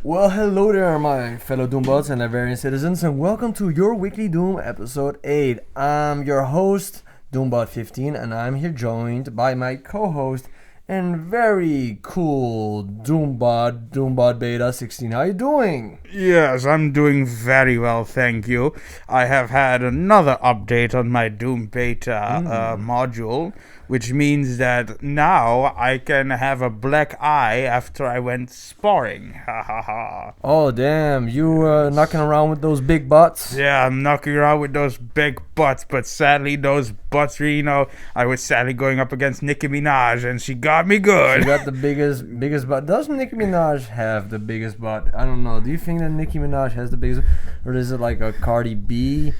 Well, hello there, my fellow Doombots and Latverian citizens, and welcome to your weekly Doom episode 8. I'm your host, Doombot15, and I'm here joined by my co-host and very cool Doombot Beta 16. How you doing? Yes, I'm doing very well, thank you. I have had another update on my Doom Beta module, which means that now I can have a black eye after I went sparring. Ha ha ha. Oh, damn. You knocking around with those big butts? Yeah, I'm knocking around with those big butts, but sadly those butts, I was sadly going up against Nicki Minaj, and she got me good. She got the biggest butt. Doesn't Nicki Minaj have the biggest butt? I don't know. Do you think that Nicki Minaj has the biggest, or is it like a Cardi B?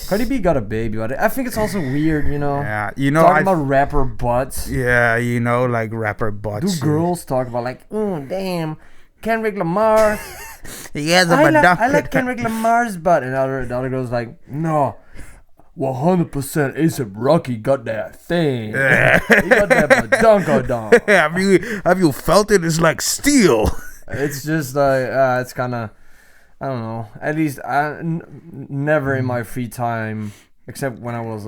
Cardi B got a baby, but I think it's also weird, Yeah, talking about rapper butts. Yeah, like rapper butts. Do girls talk about like, damn, Kendrick Lamar? He has a I like Kendrick Lamar's butt, and the other girl's like, no, 100% ASAP Rocky got that thing. He got that badonkadonk. Have you felt it? It's like steel. It's just like it's kind of. I don't know. At least never in my free time, except when I was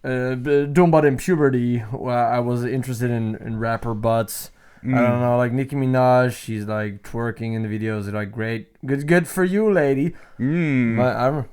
Doombot in puberty, where I was interested in rapper butts. I don't know, like Nicki Minaj, she's like twerking in the videos. They're like, great, good for you, lady. For that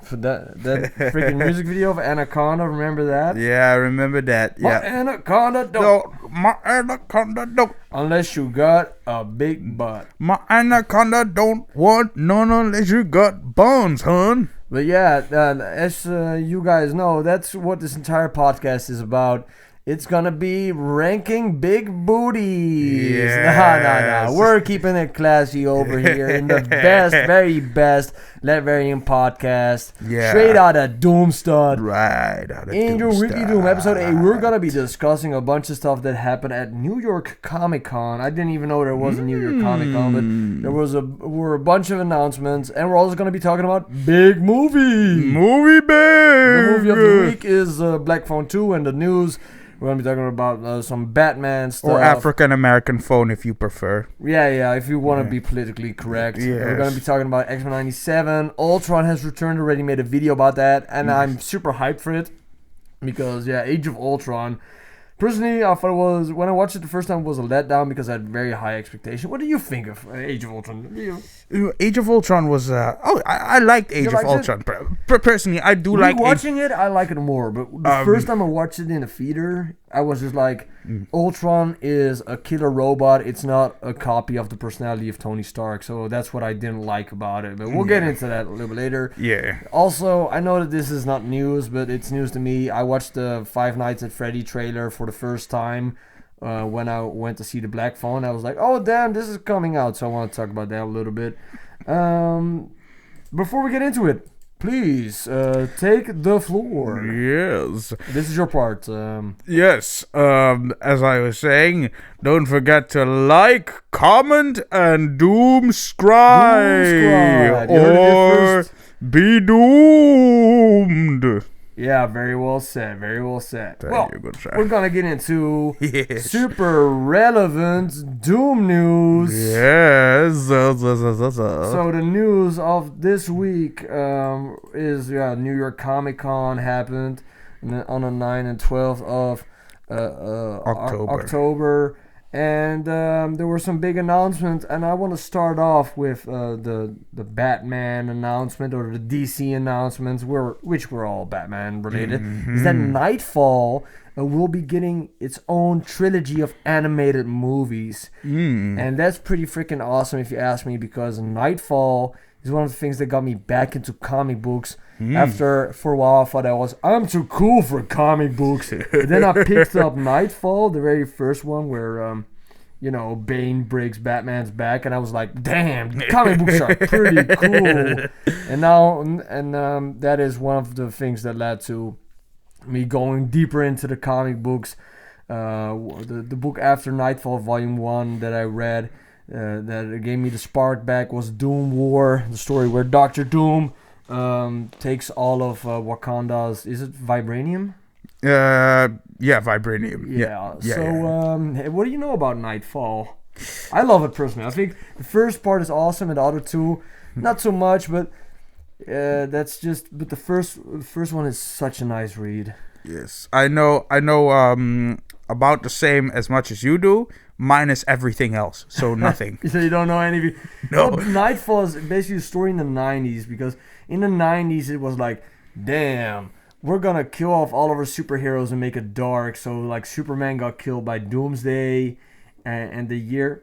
freaking music video of Anaconda, remember that? Yeah, I remember that. My Yeah. anaconda don't. My anaconda don't. Unless you got a big butt. My anaconda don't want none unless you got bones, hon. But yeah, as you guys know, that's what this entire podcast is about. It's gonna be ranking big booties. Yes. Nah. We're keeping it classy over here in the very best Latverian podcast. Yeah. Straight out of Doomstad. Right out of In your weekly Doomstar. Doom episode 8, we're gonna be discussing a bunch of stuff that happened at New York Comic Con. I didn't even know there was a New York Comic Con, but there were a bunch of announcements, and we're also gonna be talking about big movie. Movie big. The movie of the week is Black Phone 2, and the news. We're going to be talking about some Batman stuff. Or African American phone, if you prefer. Yeah, if you want to be politically correct. Yes. We're going to be talking about X-Men 97. Ultron has returned, already made a video about that, and I'm super hyped for it. Because, Age of Ultron. Personally, I thought it was, when I watched it the first time, it was a letdown because I had very high expectation. What do you think of Age of Ultron? Age of Ultron was I liked Age of Ultron. Personally, I do like watching it. I like it more, but the first time I watched it in a theater, I was just like, Ultron is a killer robot. It's not a copy of the personality of Tony Stark. So that's what I didn't like about it. But we'll get into that a little bit later. Yeah. Also, I know that this is not news, but it's news to me. I watched the Five Nights at Freddy trailer for the first time when I went to see the Black Phone. I was like, oh damn, this is coming out. So I want to talk about that a little bit. Before we get into it, please take the floor. Yes. This is your part. Yes. As I was saying, don't forget to like, comment, and doomscribe. Or be doomed. Yeah, very well said. Very well said. Thank you, good sir. We're gonna get into Yes. super relevant Doom news. Yes. So the news of this week is New York Comic Con happened on the 9th and 12th of October. And there were some big announcements, and I want to start off with the Batman announcement, or the DC announcements, which were all Batman related. Is that Knightfall will be getting its own trilogy of animated movies, and that's pretty freaking awesome if you ask me, because Knightfall is one of the things that got me back into comic books. After, for a while, I thought I'm too cool for comic books. But then I picked up Knightfall, the very first one, where, Bane breaks Batman's back, and I was like, damn, comic books are pretty cool. And now, that is one of the things that led to me going deeper into the comic books. The book after Knightfall, Volume 1, that I read, that gave me the spark back, was Doom War, the story where Dr. Doom takes all of Wakanda's, is it vibranium? Yeah, vibranium. Yeah. So, what do you know about Knightfall? I love it personally. I think the first part is awesome, and the other two, not so much. But that's just. But the first one is such a nice read. Yes, I know. About the same as much as you do, minus everything else. So nothing. So you don't know anything. No. Well, Knightfall is basically a story in the 90s, because in the 90s it was like, damn, we're gonna kill off all of our superheroes and make it dark. So like Superman got killed by Doomsday, and the year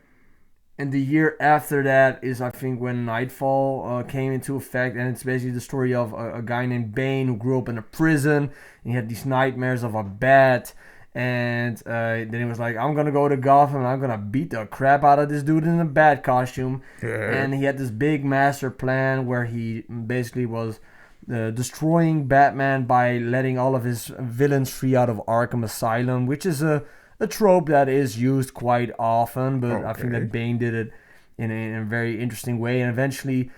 after that is, I think, when Knightfall came into effect, and it's basically the story of a guy named Bane who grew up in a prison, and he had these nightmares of a bat. And then he was like, I'm going to go to Gotham and I'm going to beat the crap out of this dude in a bat costume. Yeah. And he had this big master plan where he basically was destroying Batman by letting all of his villains free out of Arkham Asylum, which is a trope that is used quite often. But I think that Bane did it in a very interesting way. And eventually,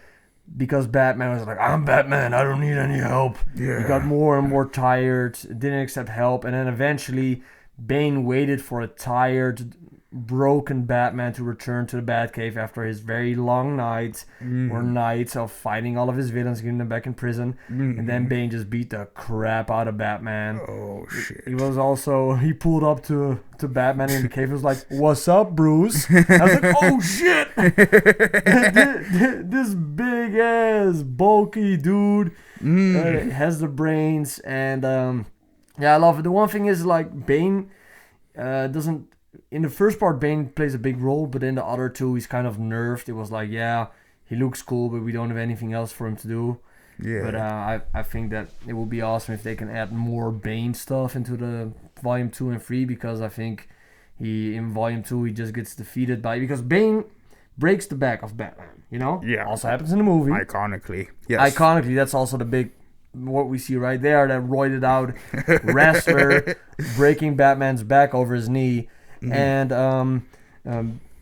because Batman was like, I'm Batman, I don't need any help. Yeah. He got more and more tired, didn't accept help, and then eventually Bane waited for a tired, broken Batman to return to the Batcave after his very long nights or nights of fighting all of his villains, getting them back in prison. And then Bane just beat the crap out of Batman. Oh shit. He pulled up to Batman in the cave and was like, what's up, Bruce? I was like, oh shit! This big ass bulky dude has the brains, and I love it. The one thing is, like, Bane doesn't. In the first part, Bane plays a big role, but in the other two, he's kind of nerfed. It was like, yeah, he looks cool, but we don't have anything else for him to do. Yeah. But I think that it would be awesome if they can add more Bane stuff into the Volume 2 and 3, because I think in Volume 2 he just gets defeated because Bane breaks the back of Batman, you know? Yeah. Also happens in the movie. Iconically. Yes. Iconically, that's also the big, what we see right there, that roided out wrestler breaking Batman's back over his knee. And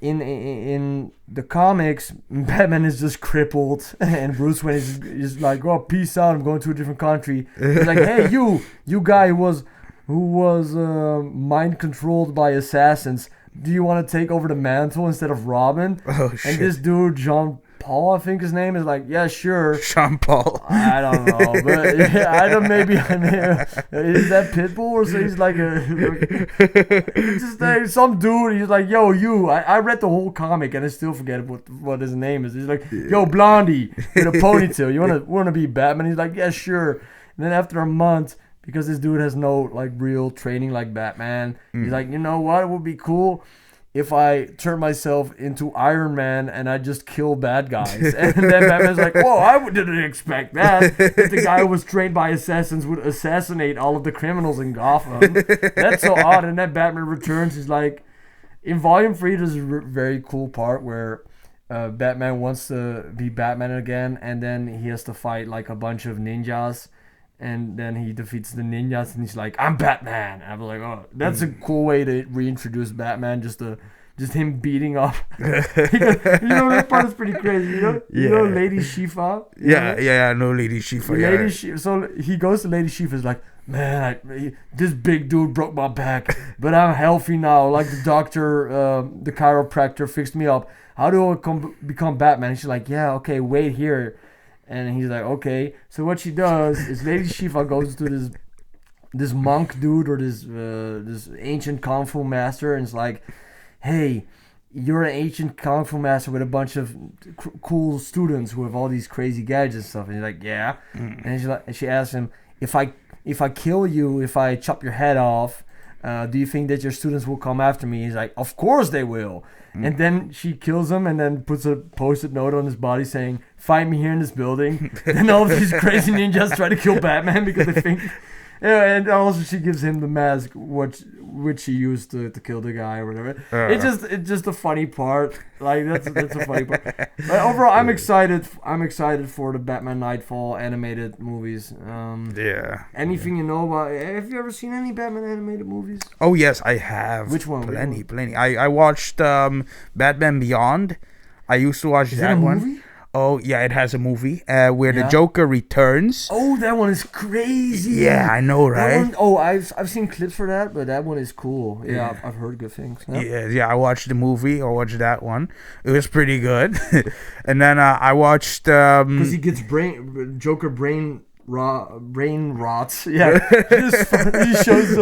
in the comics, Batman is just crippled, and Bruce Wayne is like, "Oh, peace out! I'm going to a different country." He's like, "Hey, you guy who was mind controlled by assassins. Do you want to take over the mantle instead of Robin?" Oh shit! And this dude, Jean Paul, I think his name is, like, yeah, sure. Jean Paul. I don't know, but yeah, I don't. Maybe I mean, is that Pitbull or so? He's like just like some dude. He's like, yo, you. I read the whole comic and I still forget what his name is. He's like, yo, Blondie with a ponytail. You wanna be Batman? He's like, yeah, sure. And then after a month, because this dude has no like real training like Batman, he's like, you know what? It would be cool if I turn myself into Iron Man and I just kill bad guys. And then Batman's like, whoa, I didn't expect that. That the guy who was trained by assassins would assassinate all of the criminals in Gotham. That's so odd. And then Batman returns. He's like, in Volume 3, there's a very cool part where Batman wants to be Batman again, and then he has to fight like a bunch of ninjas. And then he defeats the ninjas, and he's like, I'm Batman. And I'm like, oh, that's a cool way to reintroduce Batman, just him beating up. That part is pretty crazy, you know? Yeah. You know Lady Shiva? Yeah, no Lady Shiva. So he goes to Lady Shiva, is like, man, this big dude broke my back, but I'm healthy now. Like the doctor, the chiropractor fixed me up. How do I become Batman? And she's like, yeah, okay, wait here. And he's like, okay. So what she does is Lady Shiva goes to this monk dude or this ancient kung fu master, and it's like, hey, you're an ancient kung fu master with a bunch of cool students who have all these crazy gadgets and stuff. And he's like, yeah. And she asks him, if I kill you, if I chop your head off, do you think that your students will come after me? He's like, of course they will. And then she kills him and then puts a post-it note on his body saying, find me here in this building. And all of these crazy ninjas try to kill Batman because they think... Yeah, and also she gives him the mask, which she used to kill the guy or whatever. It's just a funny part. Like that's a funny part. But overall, I'm excited. I'm excited for the Batman Knightfall animated movies. Anything you know about? Have you ever seen any Batman animated movies? Oh yes, I have. Which one? Plenty. I watched Batman Beyond. I used to watch that one. Movie? Oh, yeah, it has a movie where the Joker returns. Oh, that one is crazy. Yeah, I know, right? I've seen clips for that, but that one is cool. Yeah, I've heard good things. Yeah, I watched the movie. I watched that one. It was pretty good. And then I watched... Because he gets Joker brain rots. Yeah. He shows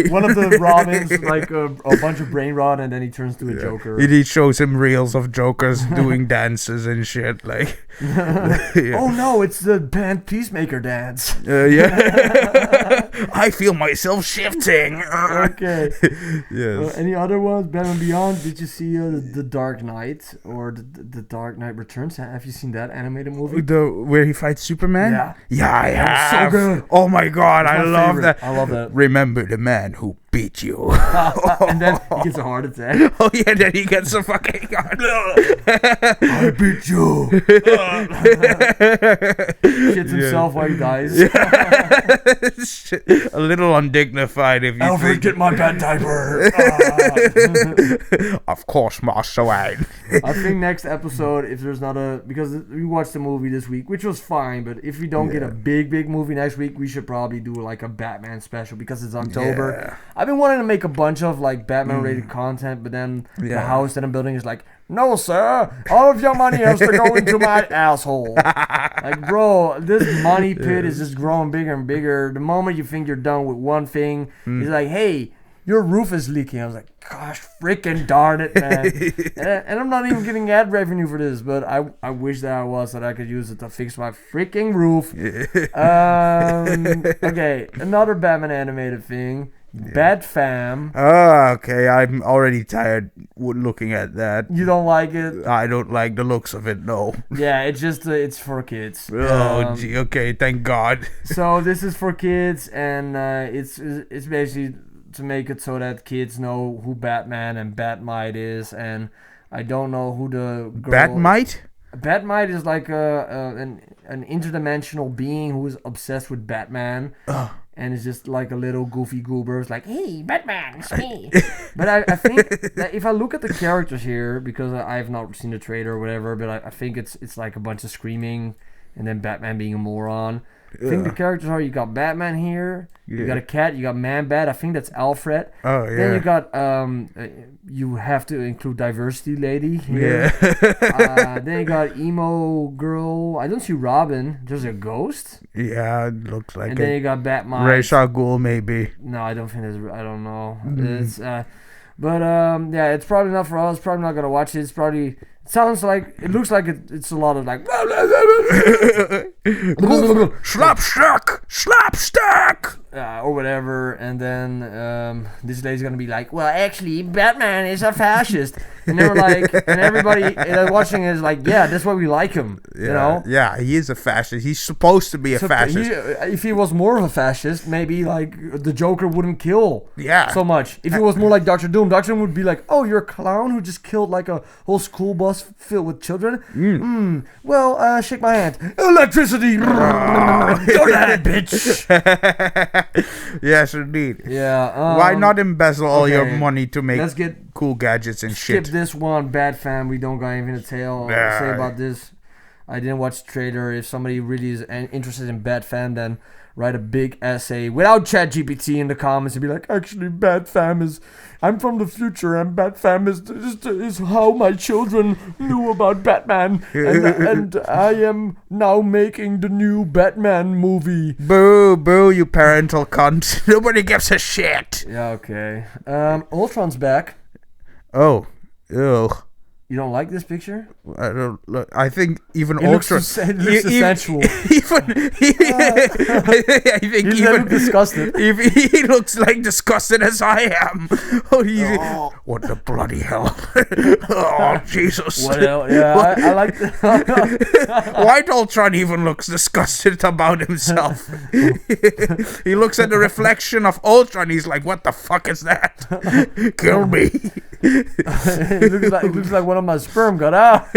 one of the Robins like a bunch of brain rot, and then he turns to a Joker. He shows him reels of Jokers doing dances and shit. Like, oh no, it's the band Peacemaker dance. I feel myself shifting. Okay. Yes. Any other ones? Batman Beyond. Did you see the Dark Knight or the Dark Knight Returns? Have you seen that animated movie? Where he fights Superman? Yeah. Yeah, That was so good. Oh my god, I love that. I love that. Remember the man who beat you. And then he gets a heart attack. Oh yeah, then he gets a fucking I beat you. Shits himself while he dies. A little undignified if you Alfred, get my bad diaper. Of course, Master Wayne. I think next episode, if there's not because we watched the movie this week, which was fine, but if we don't get a big movie next week, we should probably do like a Batman special because it's October. Yeah. I've been wanting to make a bunch of like Batman related content, but then the house that I'm building is like, no sir, all of your money has to go into my asshole. Like, bro, this money pit is just growing bigger and bigger. The moment you think you're done with one thing, it's like, hey, your roof is leaking. I was like, gosh, freaking darn it, man. and I'm not even getting ad revenue for this, but I wish that I was, that I could use it to fix my freaking roof. Okay, another Batman animated thing. Bat Fam. Oh, okay. I'm already tired looking at that. You don't like it? I don't like the looks of it, no. Yeah, it's just, it's for kids. Oh, gee, okay, thank God. So this is for kids, and it's basically to make it so that kids know who Batman and Batmite is, and I don't know who the girl... Batmite? Batmite is like an interdimensional being who is obsessed with Batman. And it's just like a little goofy goober. It's like, hey, Batman, it's me. But I think that if I look at the characters here, because I have not seen the trailer or whatever, but I think it's like a bunch of screaming and then Batman being a moron. I think the characters are, you got Batman here, you got a cat, you got Man-Bat, I think that's Alfred. Oh, yeah. Then you got, you have to include Diversity Lady here. Yeah. Then you got Emo Girl, I don't see Robin, there's a ghost. Yeah, it looks like and it. Then you got Batman. Ra's al Ghul, maybe. No, I don't think there's, I don't know. It's, yeah, it's probably not for us, probably not going to watch it, it's probably... It looks like it's a lot of like slapstick, or whatever, and then this lady's gonna be like, well, actually, Batman is a fascist, and they're like, and everybody watching is like, yeah, that's why we like him, yeah, you know? Yeah, he is a fascist. He's supposed to be a fascist. If he was more of a fascist, maybe like the Joker wouldn't kill so much. If he was more like Dr. Doom would be like, oh, you're a clown who just killed like a whole school bus filled with children. Well, shake my hand. Electricity. Go to that, bitch. Yes, indeed. Yeah. Why not embezzle all your money to make cool gadgets and shit? Skip this one, Bat Fam. We don't got anything to say about this. I didn't watch the trailer. If somebody really is interested in Bat Fam, then write a big essay without ChatGPT in the comments and be like, actually, Bat Fam is... I'm from the future, and Bat Fam is how my children knew about Batman, and I am now making the new Batman movie. Boo, boo, you parental cunt. Nobody gives a shit. Yeah, okay. Ultron's back. Oh, ew. You don't like this picture? I don't look. I think even it Ultron looks sensual. I think he looks disgusted. He looks like disgusted as I am. Oh, what the bloody hell! Oh, Jesus! Well, yeah, I like that. White Ultron even looks disgusted about himself. He looks at the reflection of Ultron. He's like, "What the fuck is that? Kill me!" It looks like one of my sperm got out.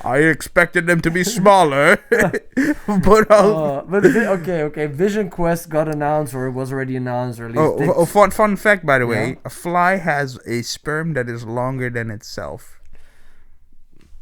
I expected them to be smaller, but okay. Vision Quest got announced, or it was already announced, or at least. Fun fact, by the way, a fly has a sperm that is longer than itself.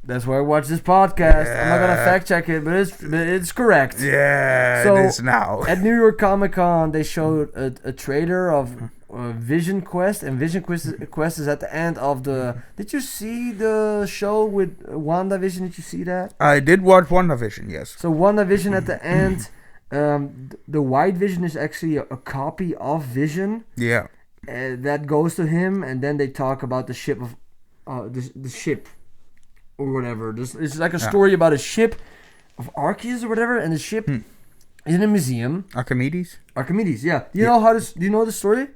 That's why I watch this podcast. I'm not gonna fact check it, but it's correct. Yeah, So, it is now. At New York Comic Con, they showed a trailer of Vision Quest, and Vision Quest is at the end of the. Did you see the show with WandaVision? Did you see that? I did watch WandaVision, yes. So WandaVision at the end, the White Vision is actually a copy of Vision. Yeah. That goes to him, and then they talk about the ship of the ship or whatever. It's like a story about a ship of Arceus or whatever, and the ship is in a museum. Archimedes, yeah. Do you know the story?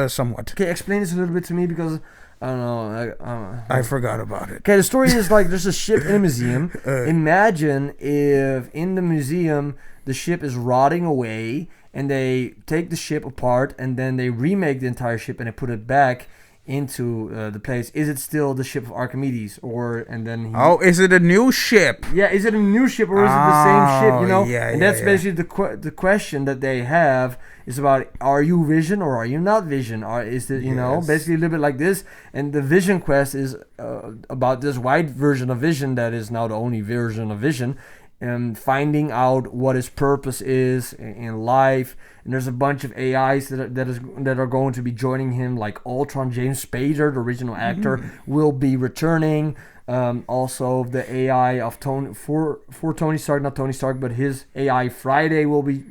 Somewhat. Okay, explain this a little bit to me because I don't know. I forgot about it. Okay, the story is like there's a ship in a museum. Imagine if in the museum the ship is rotting away, and they take the ship apart, and then they remake the entire ship and they put it back into the place. Is it still the ship of Archimedes, or and then? Is it a new ship? Yeah, is it a new ship or is it the same ship? You know, yeah, and that's basically the question that they have is about: are you Vision or are you not Vision? Or is it basically a little bit like this? And the Vision Quest is about this white version of Vision that is now the only version of Vision. And finding out what his purpose is in life, and there's a bunch of AIs that are going to be joining him, like Ultron. James Spader, the original actor, will be returning. Also, the AI of Tony for Tony Stark, not Tony Stark, but his AI Friday will be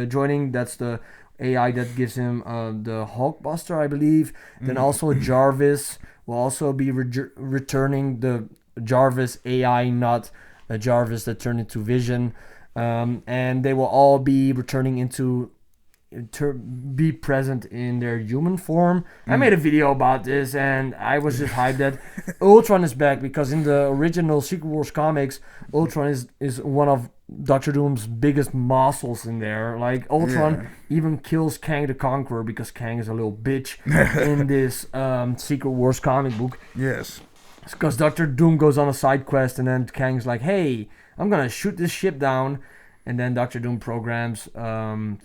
joining. That's the AI that gives him the Hulkbuster, I believe. Then also Jarvis will also be returning, the Jarvis AI, not a Jarvis that turned into Vision, and they will all be returning to be present in their human form. I made a video about this, and I was just hyped that Ultron is back, because in the original Secret Wars comics, Ultron is one of Doctor Doom's biggest muscles in there. Like, Ultron even kills Kang the Conqueror, because Kang is a little bitch in this Secret Wars comic book. Yes. Because Doctor Doom goes on a side quest, and then Kang's like, hey, I'm gonna shoot this ship down. And then Doctor Doom programs Ultron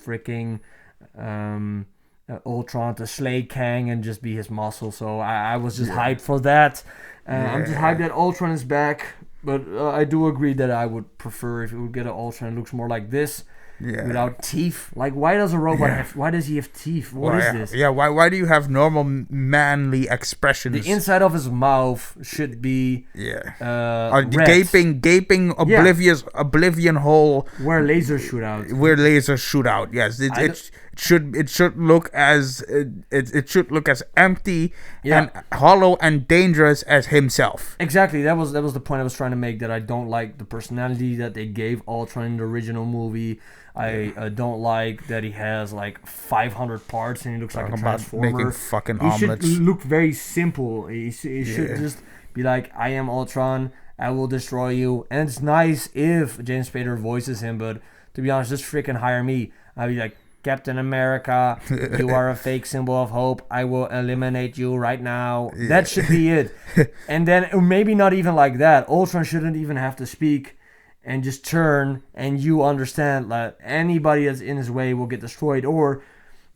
to slay Kang and just be his muscle. So I was just hyped for that. I'm just hyped that Ultron is back. But I do agree that I would prefer if we would get an Ultron that looks more like this. Without teeth. Like, why does a robot have? Why does he have teeth? What is this? Yeah, why do you have normal manly expressions? The inside of his mouth should be gaping oblivion hole where lasers shoot out. Yes, it should look as empty and hollow and dangerous as himself. Exactly. That was the point I was trying to make. That I don't like the personality that they gave Ultron in the original movie. I don't like that he has like 500 parts and he looks like a transformer. Making fucking omelets. He should look very simple. He should just be like, I am Ultron, I will destroy you. And it's nice if James Spader voices him, but to be honest, just freaking hire me. I'd be like, Captain America, you are a fake symbol of hope. I will eliminate you right now. That should be it. And then maybe not even like that. Ultron shouldn't even have to speak. And just turn, and you understand that anybody that's in his way will get destroyed. Or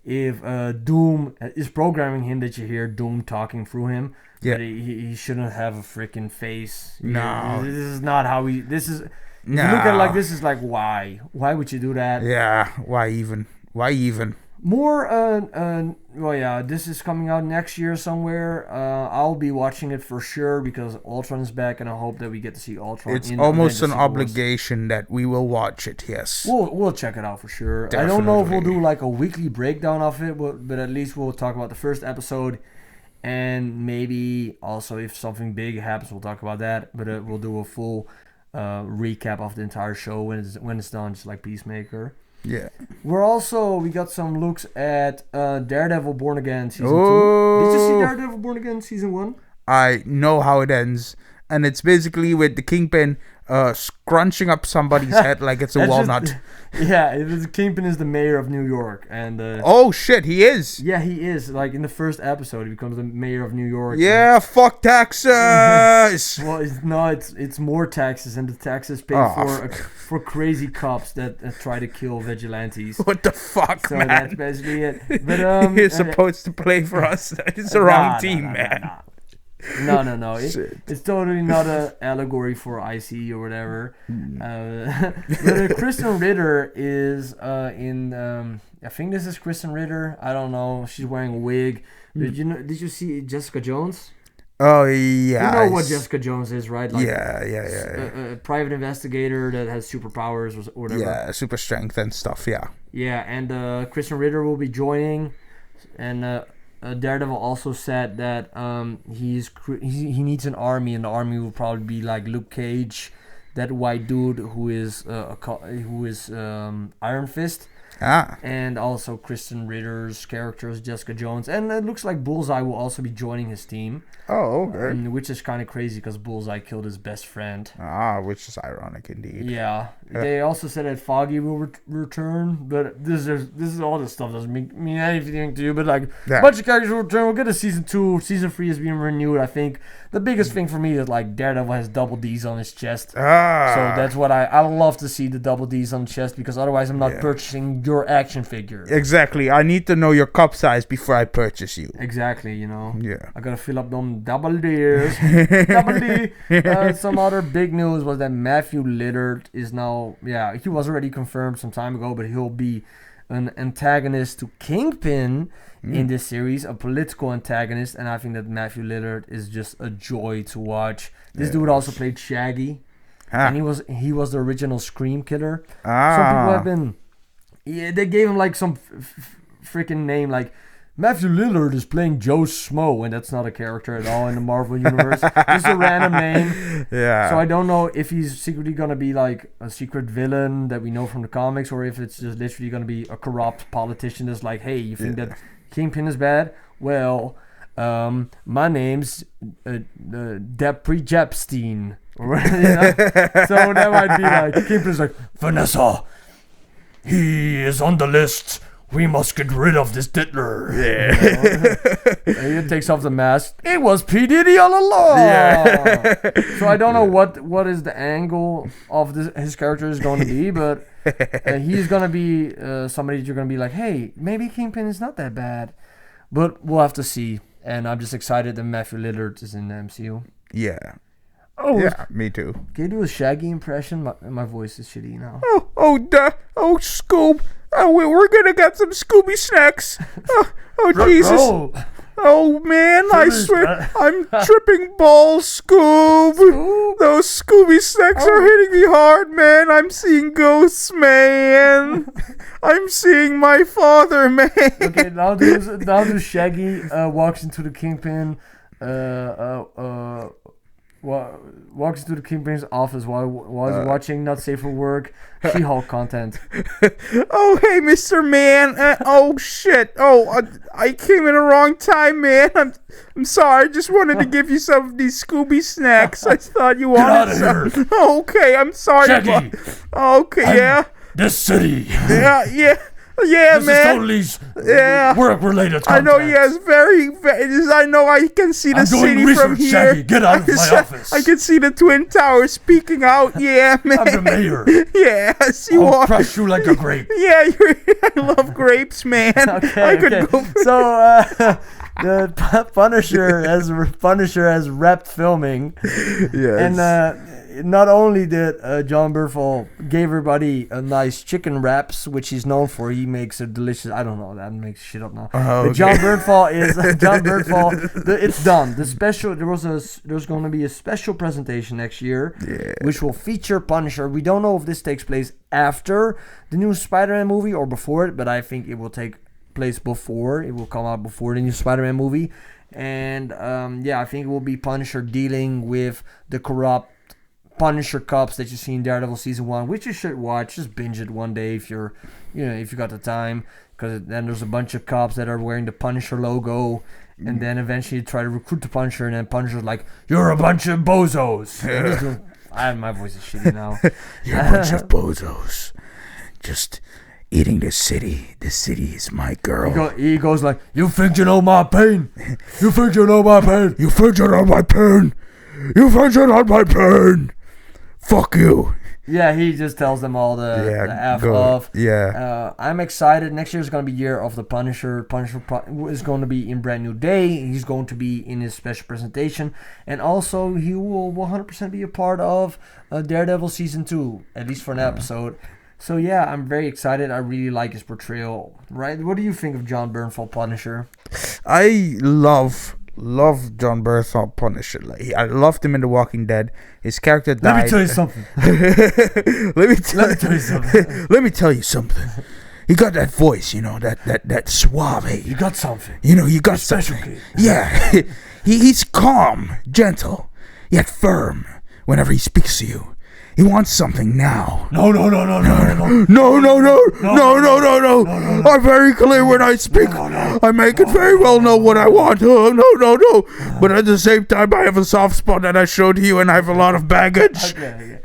if Doom is programming him, that you hear Doom talking through him, but he shouldn't have a freaking face. No, this is not how he. This is. If you look at it like this, is like, why? Why would you do that? Yeah, why even? More, this is coming out next year somewhere. I'll be watching it for sure because Ultron is back, and I hope that we get to see Ultron. It's almost an obligation that we will watch it. Yes, we'll check it out for sure. Definitely. I don't know if we'll do like a weekly breakdown of it, but at least we'll talk about the first episode, and maybe also if something big happens, we'll talk about that. But we'll do a full recap of the entire show when it's done, just like Peacemaker. Yeah. We got some looks at Daredevil Born Again Season 2. Did you see Daredevil Born Again Season 1? I know how it ends. And it's basically with the Kingpin scrunching up somebody's head like it's a walnut. The Kingpin is the mayor of New York. And oh, shit, he is? Yeah, he is. Like, in the first episode, he becomes the mayor of New York. Yeah, fuck taxes! Well, it's more taxes, and the taxes pay for crazy cops that try to kill vigilantes. What the fuck, so man? So that's basically it. But he's supposed to play for us. It's the wrong team, man. No. It's totally not an allegory for IC or whatever. But Kristen Ritter is in. I think this is Kristen Ritter. I don't know. She's wearing a wig. Did you see Jessica Jones? Oh yeah. You know what Jessica Jones is, right? Like yeah. A private investigator that has superpowers or whatever. Yeah, super strength and stuff. Yeah. Yeah, and Kristen Ritter will be joining, and Daredevil also said that he needs an army, and the army will probably be like Luke Cage, that white dude who is Iron Fist. And also Kristen Ritter's character is Jessica Jones, and it looks like Bullseye will also be joining his team. Oh, okay. Which is kind of crazy because Bullseye killed his best friend. Which is ironic indeed. Yeah. They also said that Foggy will return, but this is all this stuff doesn't mean anything to you. But like a bunch of characters will return. We'll get a season 2. Season 3 is being renewed. I think the biggest thing for me is like Daredevil has double D's on his chest. So that's what I love to see, the double D's on the chest, because otherwise I'm not purchasing your action figure. Exactly. I need to know your cup size before I purchase you. Exactly. You know. Yeah. I gotta fill up them double D's. Double D. Some other big news was that Matthew Lillard is now. Yeah, he was already confirmed some time ago, but he'll be an antagonist to Kingpin in this series, a political antagonist, and I think that Matthew Lillard is just a joy to watch. This dude also played Shaggy, and he was the original Scream killer. Some people have been, they gave him like some freaking name like Matthew Lillard is playing Joe Schmo, and that's not a character at all in the Marvel universe. It's a random name. Yeah. So I don't know if he's secretly going to be like a secret villain that we know from the comics, or if it's just literally going to be a corrupt politician that's like, hey, you think that Kingpin is bad? Well, my name's Depre Jepstein. You know? So that might be like, Kingpin's like, Vanessa, he is on the list. We must get rid of this diddler. Yeah. You know? He takes off the mask. It was P. Diddy all along. Yeah. So I don't know what is the angle of his character is going to be, but he's going to be somebody that you're going to be like, hey, maybe Kingpin is not that bad. But we'll have to see. And I'm just excited that Matthew Lillard is in the MCU. Yeah. Oh, yeah, me too. Can you do a Shaggy impression? My voice is shitty now. Scoob. We're gonna get some Scooby snacks. Jesus. Oh man, I swear, I'm tripping balls, Scoob. Those Scooby snacks are hitting me hard, man. I'm seeing ghosts, man. I'm seeing my father, man. Okay, now do Shaggy walks into the Kingpin. Walks into the Kingpin's office while he's watching Not Safe for Work She-Hulk content. Oh, hey, Mr. Man. Oh, shit. I came in the wrong time, man. I'm sorry. I just wanted to give you some of these Scooby snacks. I thought you wanted some. Oh, okay, I'm sorry. Shaggy. Yeah. This city. Yeah, this man. Is totally work-related content. I know, yes, very. I know I can see the city from here. Shaggy. Get out of my office. I can see the Twin Towers speaking out. Yeah, man. I'm the mayor. Yes, you are. I'll crush you like a grape. Yeah, I love grapes, man. Okay. So, the Punisher has wrapped filming. Yes. And not only did John Bernthal gave everybody a nice chicken wraps, which he's known for. He makes a delicious. I don't know. That makes shit up now. But John Bernthal is it's done. The special. There's going to be a special presentation next year, which will feature Punisher. We don't know if this takes place after the new Spider-Man movie or before it, but I think it will take place before. It will come out before the new Spider-Man movie, and I think it will be Punisher dealing with the corrupt Punisher cops that you see in Daredevil season 1, which you should watch. Just binge it one day if you got the time, because then there's a bunch of cops that are wearing the Punisher logo, and then eventually you try to recruit the Punisher, and then Punisher's like, "You're a bunch of bozos." My voice is shitty now. You're a bunch of bozos. Just eating the city. The city is my girl. He goes like, "You think you know my pain? You think you know my pain? You think you know my pain? You think you know my pain? Fuck you." Yeah, he just tells them all the F off. Yeah. I'm excited. Next year is going to be year of the Punisher. Punisher is going to be in Brand New Day. He's going to be in his special presentation. And also, he will 100% be a part of Daredevil Season 2, at least for an episode. So, yeah, I'm very excited. I really like his portrayal. Right? What do you think of John Bernthal Punisher? I love John Bernthal Punisher. Like, I loved him in The Walking Dead. His character died. Let me tell you something. Let me tell you something. Let me tell you something. He got that voice, that suave. You got something. You got something. Yeah. He's calm, gentle, yet firm whenever he speaks to you. He wants something now. No. No. I'm very clear when I speak. I make it very well know what I want. No. But at the same time, I have a soft spot that I showed you, and I have a lot of baggage. Okay.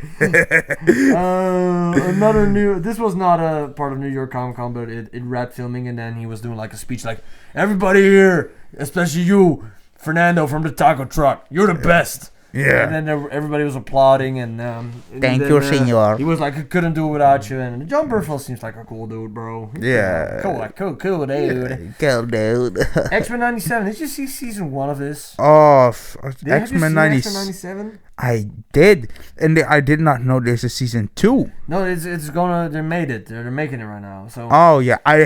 This was not a part of New York Comic Con, but it wrapped filming, and then he was doing like a speech like, everybody here, especially you, Fernando from the taco truck, you're the best. Yeah. And then everybody was applauding, and thank you, senor. He was like, I couldn't do it without you. And John Bernthal seems like a cool dude, bro. Yeah. Cool dude. Cool dude. X-Men 97. Did you see season 1 of this? Oh, X-Men 97. I did, and I did not know there's a season 2. No, it's gonna. They made it. They're making it right now. So. Oh yeah, I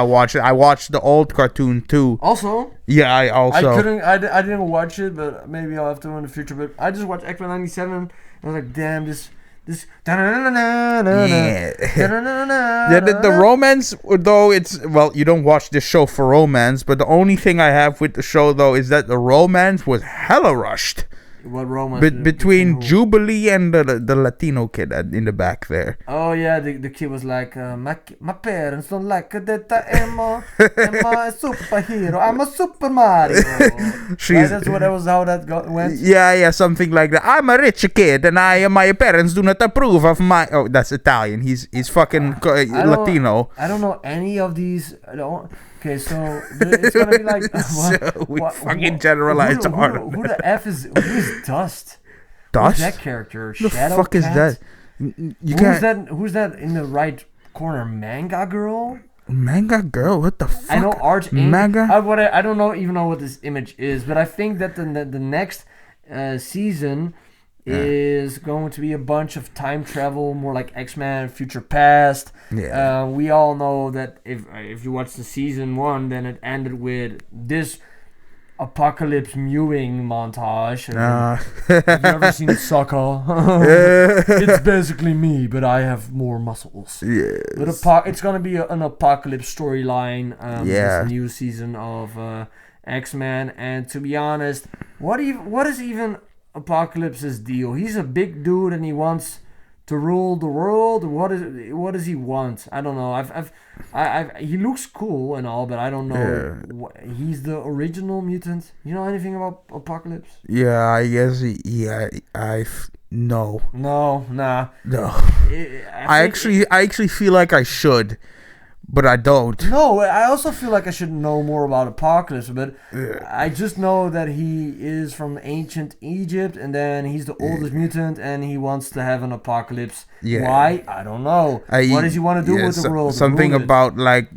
watched it. I watched the old cartoon too. Also. Yeah, I didn't watch it, but maybe I'll have to in the future. But I just watched X-Men 97. And I was like, damn, this. Yeah. The romance, though, you don't watch this show for romance, but the only thing I have with the show, though, is that the romance was hella rushed. What romance? Between Jubilee and the Latino kid in the back there. Oh yeah, the kid was like, my parents don't like that Emma a superhero. I'm a Super Mario. That's how that went. Yeah, something like that. I'm a rich kid, and my parents do not approve of my. Oh, that's Italian. He's fucking Latino. I don't know any of these. Okay, so it's gonna be like fucking generalized art. Who the F is? Who is Dust? Dust? Who's that character? The fuck is that? Who's that in the right corner? Manga girl? Manga girl? What the fuck? I know Art Manga. I don't even know what this image is, but I think that the next season is going to be a bunch of time travel, more like X-Men Future Past. Yeah. We all know that if you watch the season 1, then it ended with this apocalypse mewing montage. Have you ever seen Sucker? It's basically me, but I have more muscles. Yeah. But it's gonna be an apocalypse storyline. This new season of X-Men, and to be honest, what is even Apocalypse's deal? He's a big dude and he wants to rule the world. What does he want? I don't know. He looks cool and all, but I don't know. He's the original mutant. You know anything about Apocalypse? Yeah, I guess. No. Nah. No. I actually feel like I should, but I don't. No, I also feel like I should know more about Apocalypse, but I just know that he is from ancient Egypt, and then he's the oldest mutant, and he wants to have an apocalypse. Yeah. Why? I don't know. What does he want to do with the world? Something about like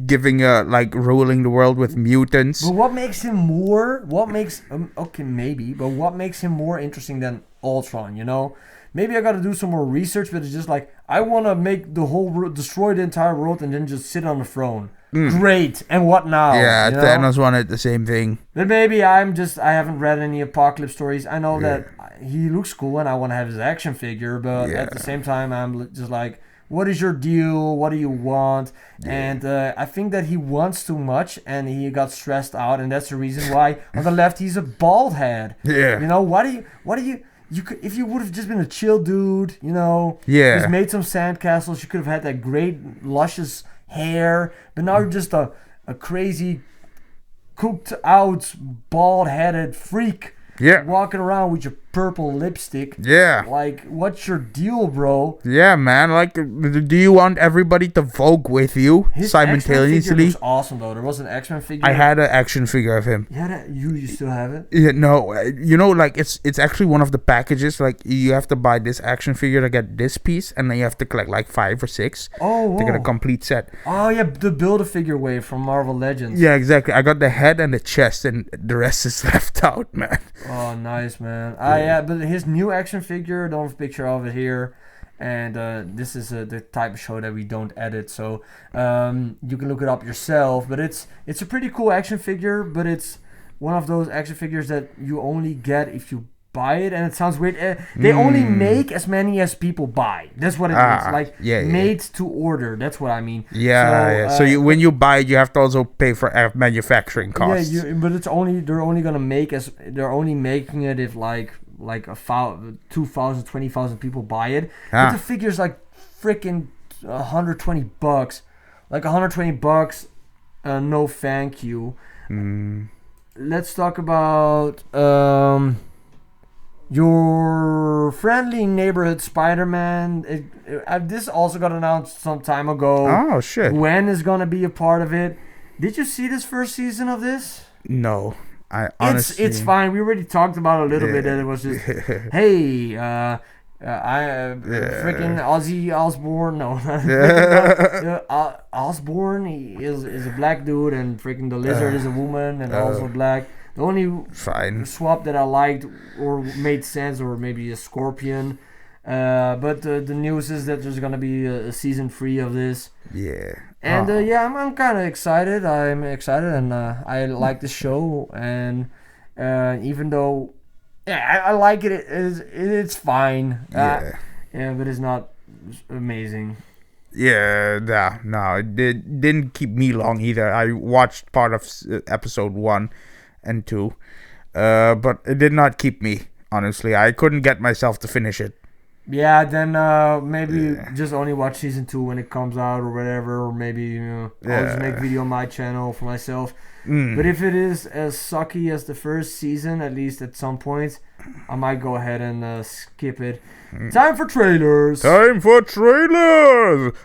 giving ruling the world with mutants. But what makes him more? What makes him more interesting than Ultron? You know. Maybe I got to do some more research, but it's just like, I want to make the whole world, destroy the entire world, and then just sit on the throne. Great. And what now? Yeah, Thanos wanted the same thing. But maybe I haven't read any Apocalypse stories. I know that he looks cool, and I want to have his action figure, but at the same time, I'm just like, what is your deal? What do you want? And I think that he wants too much, and he got stressed out, and that's the reason why on the left he's a bald head. Yeah. You know, what do you... if you would have just been a chill dude, you know, just made some sandcastles, you could have had that great, luscious hair. But now you're just a crazy, cooked out, bald-headed freak. Yeah. Walking around with your purple lipstick. Yeah. Like, what's your deal, bro? Yeah, man. Like, do you want everybody to Vogue with you His simultaneously? X-Men figure looks awesome, though. There was an X-Men figure. I had an action figure of him. Yeah, you still have it? Yeah, no, like it's actually one of the packages. Like, you have to buy this action figure to get this piece, and then you have to collect like 5 or 6 to get a complete set. Oh yeah, the Build-A-Figure wave from Marvel Legends. Yeah, exactly. I got the head and the chest, and the rest is left out, man. Oh, nice, man. But his new action figure, don't have a picture of it here. And this is the type of show that we don't edit, so you can look it up yourself. But it's a pretty cool action figure, but it's one of those action figures that you only get if you buy it. And it sounds weird. They only make as many as people buy. That's what it means. Like, made to order. That's what I mean. So when you buy it, you have to also pay for manufacturing costs. Yeah, but they're only making it if like 2,000, 20,000 people buy it. But the figure's like freaking $120. Like $120. No, thank you. Let's talk about your friendly neighborhood Spider-Man. This also got announced some time ago. Oh shit! Gwen is gonna be a part of it. Did you see this first season of this? No. I honestly, it's fine. We already talked about it a little bit. That it was just, hey, freaking Ozzy Osbourne. No, Osbourne is a black dude, and freaking the Lizard is a woman and also black. The only swap that I liked or made sense, or maybe a Scorpion. But the news is that there's gonna be a season 3 of this. Yeah. And I'm kind of excited. I'm excited, and I like the show. And even though, I like it, it's fine. But it's not amazing. Yeah, no, it didn't keep me long either. I watched part of episode 1 and 2, but it did not keep me. Honestly, I couldn't get myself to finish it. Yeah, then maybe just only watch season 2 when it comes out or whatever, or maybe I'll just make a video on my channel for myself. But if it is as sucky as the first season, at least at some points, I might go ahead and skip it. Time for trailers.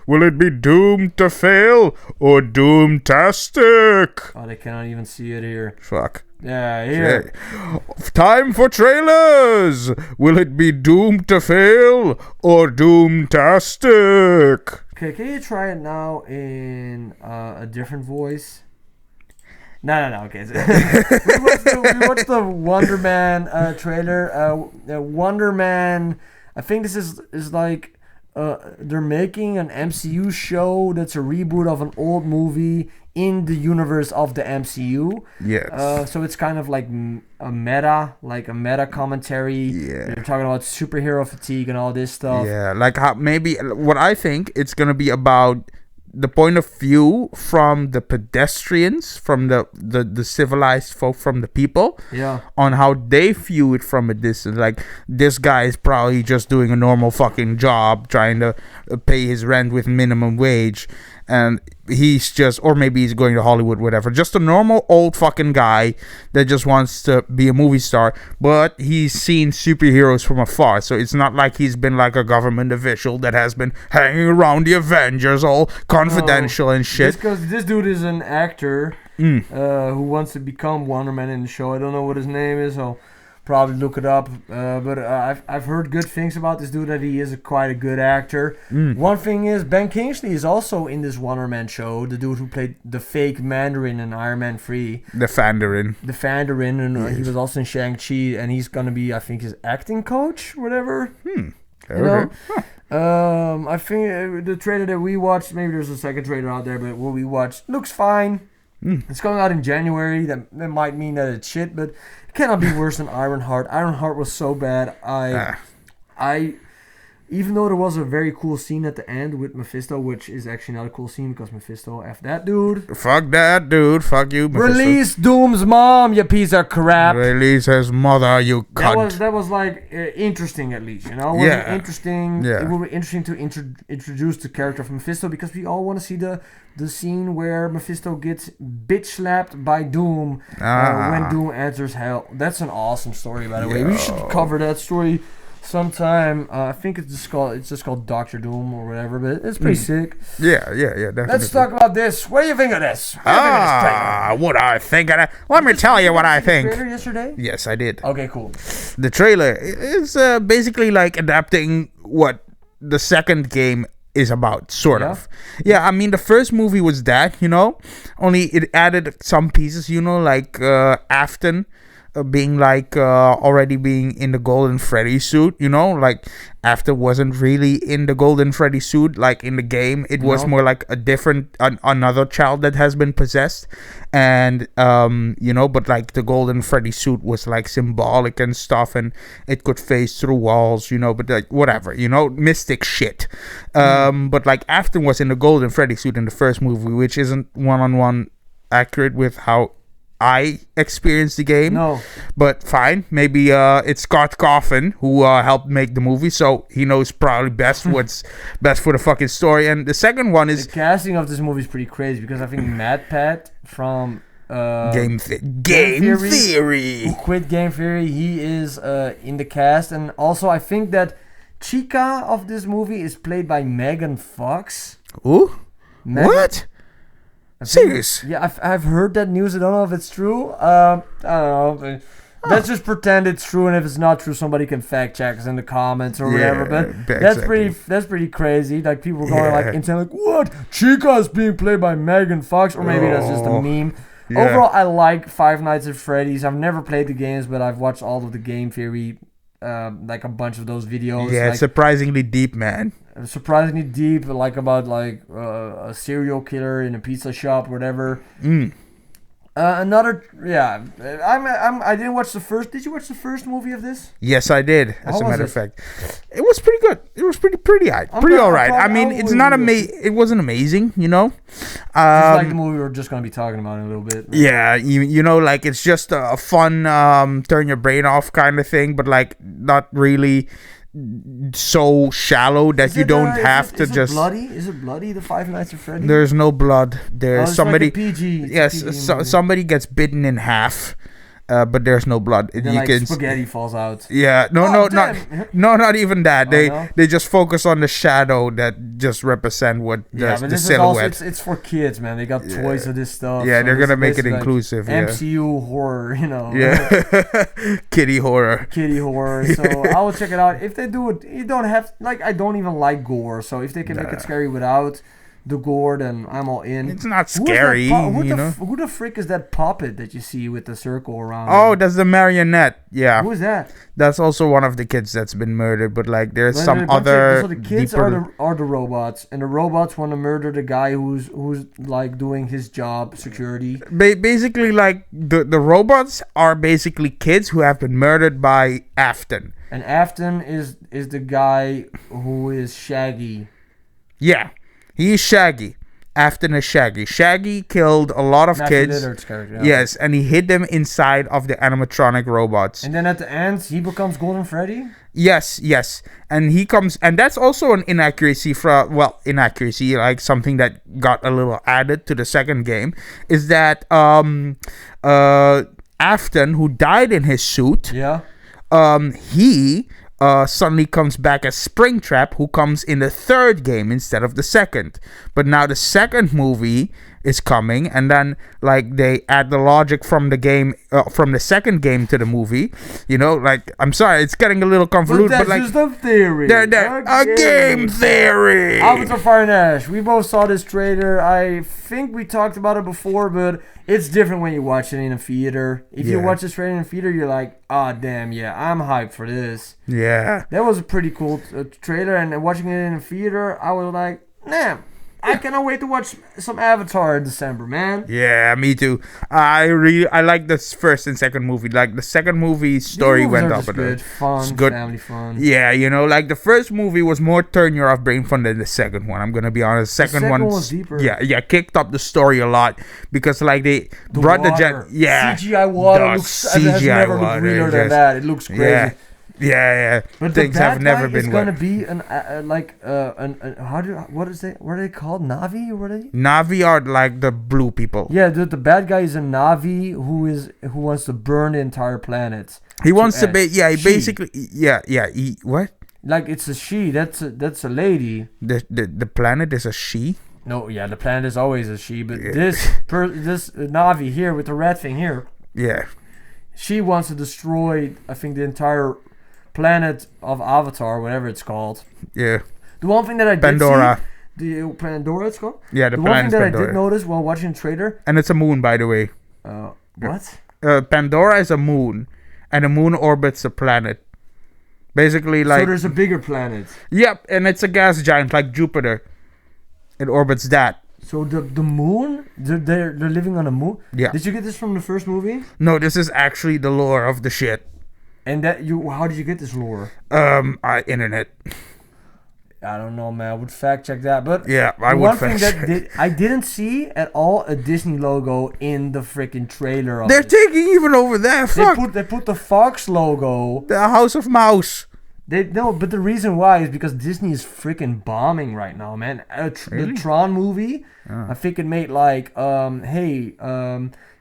Will it be doomed to fail or doom-tastic? Oh, they cannot even see it here. Fuck. Yeah, here. Time for trailers. Will it be doomed to fail or doom-tastic? Okay, can you try it now in a different voice? No. Okay. we watched the Wonderman trailer. Wonderman. I think this is like they're making an MCU show that's a reboot of an old movie in the universe of the MCU. Yes. So it's kind of like a meta commentary. Yeah. They're talking about superhero fatigue and all this stuff. Yeah, like how maybe what I think it's gonna be about the point of view from the pedestrians, from the civilized folk, from the people, on how they view it from a distance. Like, this guy is probably just doing a normal fucking job, trying to pay his rent with minimum wage, and he's just, or maybe he's going to Hollywood, whatever, just a normal old fucking guy that just wants to be a movie star, but he's seen superheroes from afar. So it's not like he's been like a government official that has been hanging around the Avengers all confidential and shit. Because this dude is an actor who wants to become Wonderman in the show. I don't know what his name is, so probably look it up. But I've heard good things about this dude, that he is quite a good actor. One thing is, Ben Kingsley is also in this Wonderman show. The dude who played the fake Mandarin in Iron Man 3. The Fandarin, and he was also in Shang-Chi, and he's gonna be, I think, his acting coach, whatever. Okay. I think the trailer that we watched, maybe there's a second trailer out there, but what we watched looks fine. It's coming out in January. That might mean that it's shit, but it cannot be worse than Ironheart. Ironheart was so bad. Even though there was a very cool scene at the end with Mephisto, which is actually not a cool scene because Mephisto F that dude. Fuck that dude. Fuck you, Mephisto. Release Doom's mom, you piece of crap. Release his mother, you cunt. That was like interesting at least, you know. Interesting. Yeah. It will be interesting to introduce the character of Mephisto because we all want to see the scene where Mephisto gets bitch slapped by Doom when Doom enters hell. That's an awesome story, by the way. We should cover that story sometime. I think it's just called Doctor Doom or whatever, but it's pretty sick. Yeah, definitely. Let's talk about this. What do you think of this? What I think of that? Let me tell you what I think. Did you see the trailer yesterday? Yes, I did. Okay, cool. The trailer is basically like adapting what the second game is about, sort of. Yeah, I mean, the first movie was that, you know, only it added some pieces, you know, like Afton being like already being in the Golden Freddy suit, you know, like After wasn't really in the Golden Freddy suit like in the game. It was more like a different another child that has been possessed, and you know, but like the Golden Freddy suit was like symbolic and stuff, and it could phase through walls, you know, but like whatever, you know, mystic shit. But like Afton was in the Golden Freddy suit in the first movie, which isn't one-on-one accurate with how I experienced the game. No. But fine. Maybe it's Scott Coffin who helped make the movie, so he knows probably best what's best for the fucking story. And the second one is... The casting of this movie is pretty crazy because I think Matt Pat from... Game Theory. Who quit Game Theory. He is in the cast. And also I think that Chica of this movie is played by Megan Fox. Ooh? What? Serious? Yeah, I've heard that news. I don't know if it's true. I don't know. Let's just pretend it's true, and if it's not true, somebody can fact check us in the comments or whatever. But that's pretty crazy. Like people were going like insane, like what? Chica is being played by Megan Fox, or maybe that's just a meme. Yeah. Overall, I like Five Nights at Freddy's. I've never played the games, but I've watched all of the Game Theory, like a bunch of those videos. Yeah, like, surprisingly deep, man. Surprisingly deep, like about like a serial killer in a pizza shop, or whatever. I didn't watch the first. Did you watch the first movie of this? Yes, I did. As a matter of fact, it was pretty good. It was pretty all right. I mean, it's not It wasn't amazing, you know. It's like the movie we're just gonna be talking about in a little bit. Yeah, you know, like it's just a fun turn your brain off kind of thing, but like not really so shallow that you don't have to just. Is it bloody? The Five Nights at Freddy's? There's no blood. There's somebody. Like PG. Yes, somebody gets bitten in half. But there's no blood. And then, you can spaghetti falls out. Yeah, not even that. They just focus on the shadow that just represent what the silhouette. Also, it's for kids, man. They got toys of this stuff. Yeah, they're gonna make it inclusive. Like MCU horror, you know. Yeah, kitty horror. So I will check it out. If they do it, you don't have I don't even like gore. So if they can make it scary without the gore, then I'm all in. It's not scary, who the frick is that puppet that you see with the circle around? Oh, that's the marionette. Yeah. Who is that? That's also one of the kids that's been murdered, but like there's some other. So the kids are the robots, and the robots want to murder the guy who's like doing his job, security. Basically, like the robots are basically kids who have been murdered by Afton. And Afton is the guy who is Shaggy. Yeah. He's Shaggy. Afton is Shaggy. Shaggy killed a lot of kids. Yes, and he hid them inside of the animatronic robots. And then at the end, he becomes Golden Freddy? Yes. And he comes... And that's also an inaccuracy like something that got a little added to the second game, is that Afton, who died in his suit... Yeah. He... suddenly comes back as Springtrap, who comes in the third game instead of the second. But now the second movie is coming, and then like they add the logic from the game, from the second game to the movie. You know, like I'm sorry, it's getting a little convoluted, but like just a theory. A game theory. Avatar Fire and Ash. We both saw this trailer. I think we talked about it before, but it's different when you watch it in a theater. If you watch this trailer in a theater, you're like, oh damn, yeah, I'm hyped for this. Yeah, that was a pretty cool trailer, and watching it in a theater, I was like, nah, I cannot wait to watch some Avatar in December, man. Yeah, me too. I like the first and second movie. Like the second movie story went up. Good, fun, good. family fun. Yeah, like the first movie was more turn your off brain fun than the second one. I'm gonna be honest. The second one was deeper. Yeah, kicked up the story a lot because like they brought water. the CGI water has never looked realer than that. It looks crazy. Yeah. But things the bad have never guy been is gonna be what are they called? Navi or what are they? Navi are like the blue people. Yeah, the bad guy is a Navi who wants to burn the entire planet. He wants to be what? Like it's a she. That's a lady. The planet is a she. No, yeah, the planet is always a she. But this Navi here with the red thing here. Yeah. She wants to destroy, I think, the entire planet of Avatar, whatever it's called. Yeah. The one thing that I did Pandora. see, the Pandora it's called? Yeah, the one thing that Pandora. I did notice while watching the trailer. And it's a moon, by the way. What? Pandora is a moon, and the moon orbits a planet. Basically, like... So there's a bigger planet. Yep, and it's a gas giant like Jupiter. It orbits that. So the moon, they're living on a moon? Yeah. Did you get this from the first movie? No, this is actually the lore of the shit. And how did you get this lore? Internet. I don't know, man. I would fact check that, but yeah, I would fact check. One thing that I didn't see at all a Disney logo in the freaking trailer. They're taking even over there. Fuck. They put the Fox logo. The House of Mouse. But the reason why is because Disney is freaking bombing right now, man. Really? The Tron movie, I think it made like,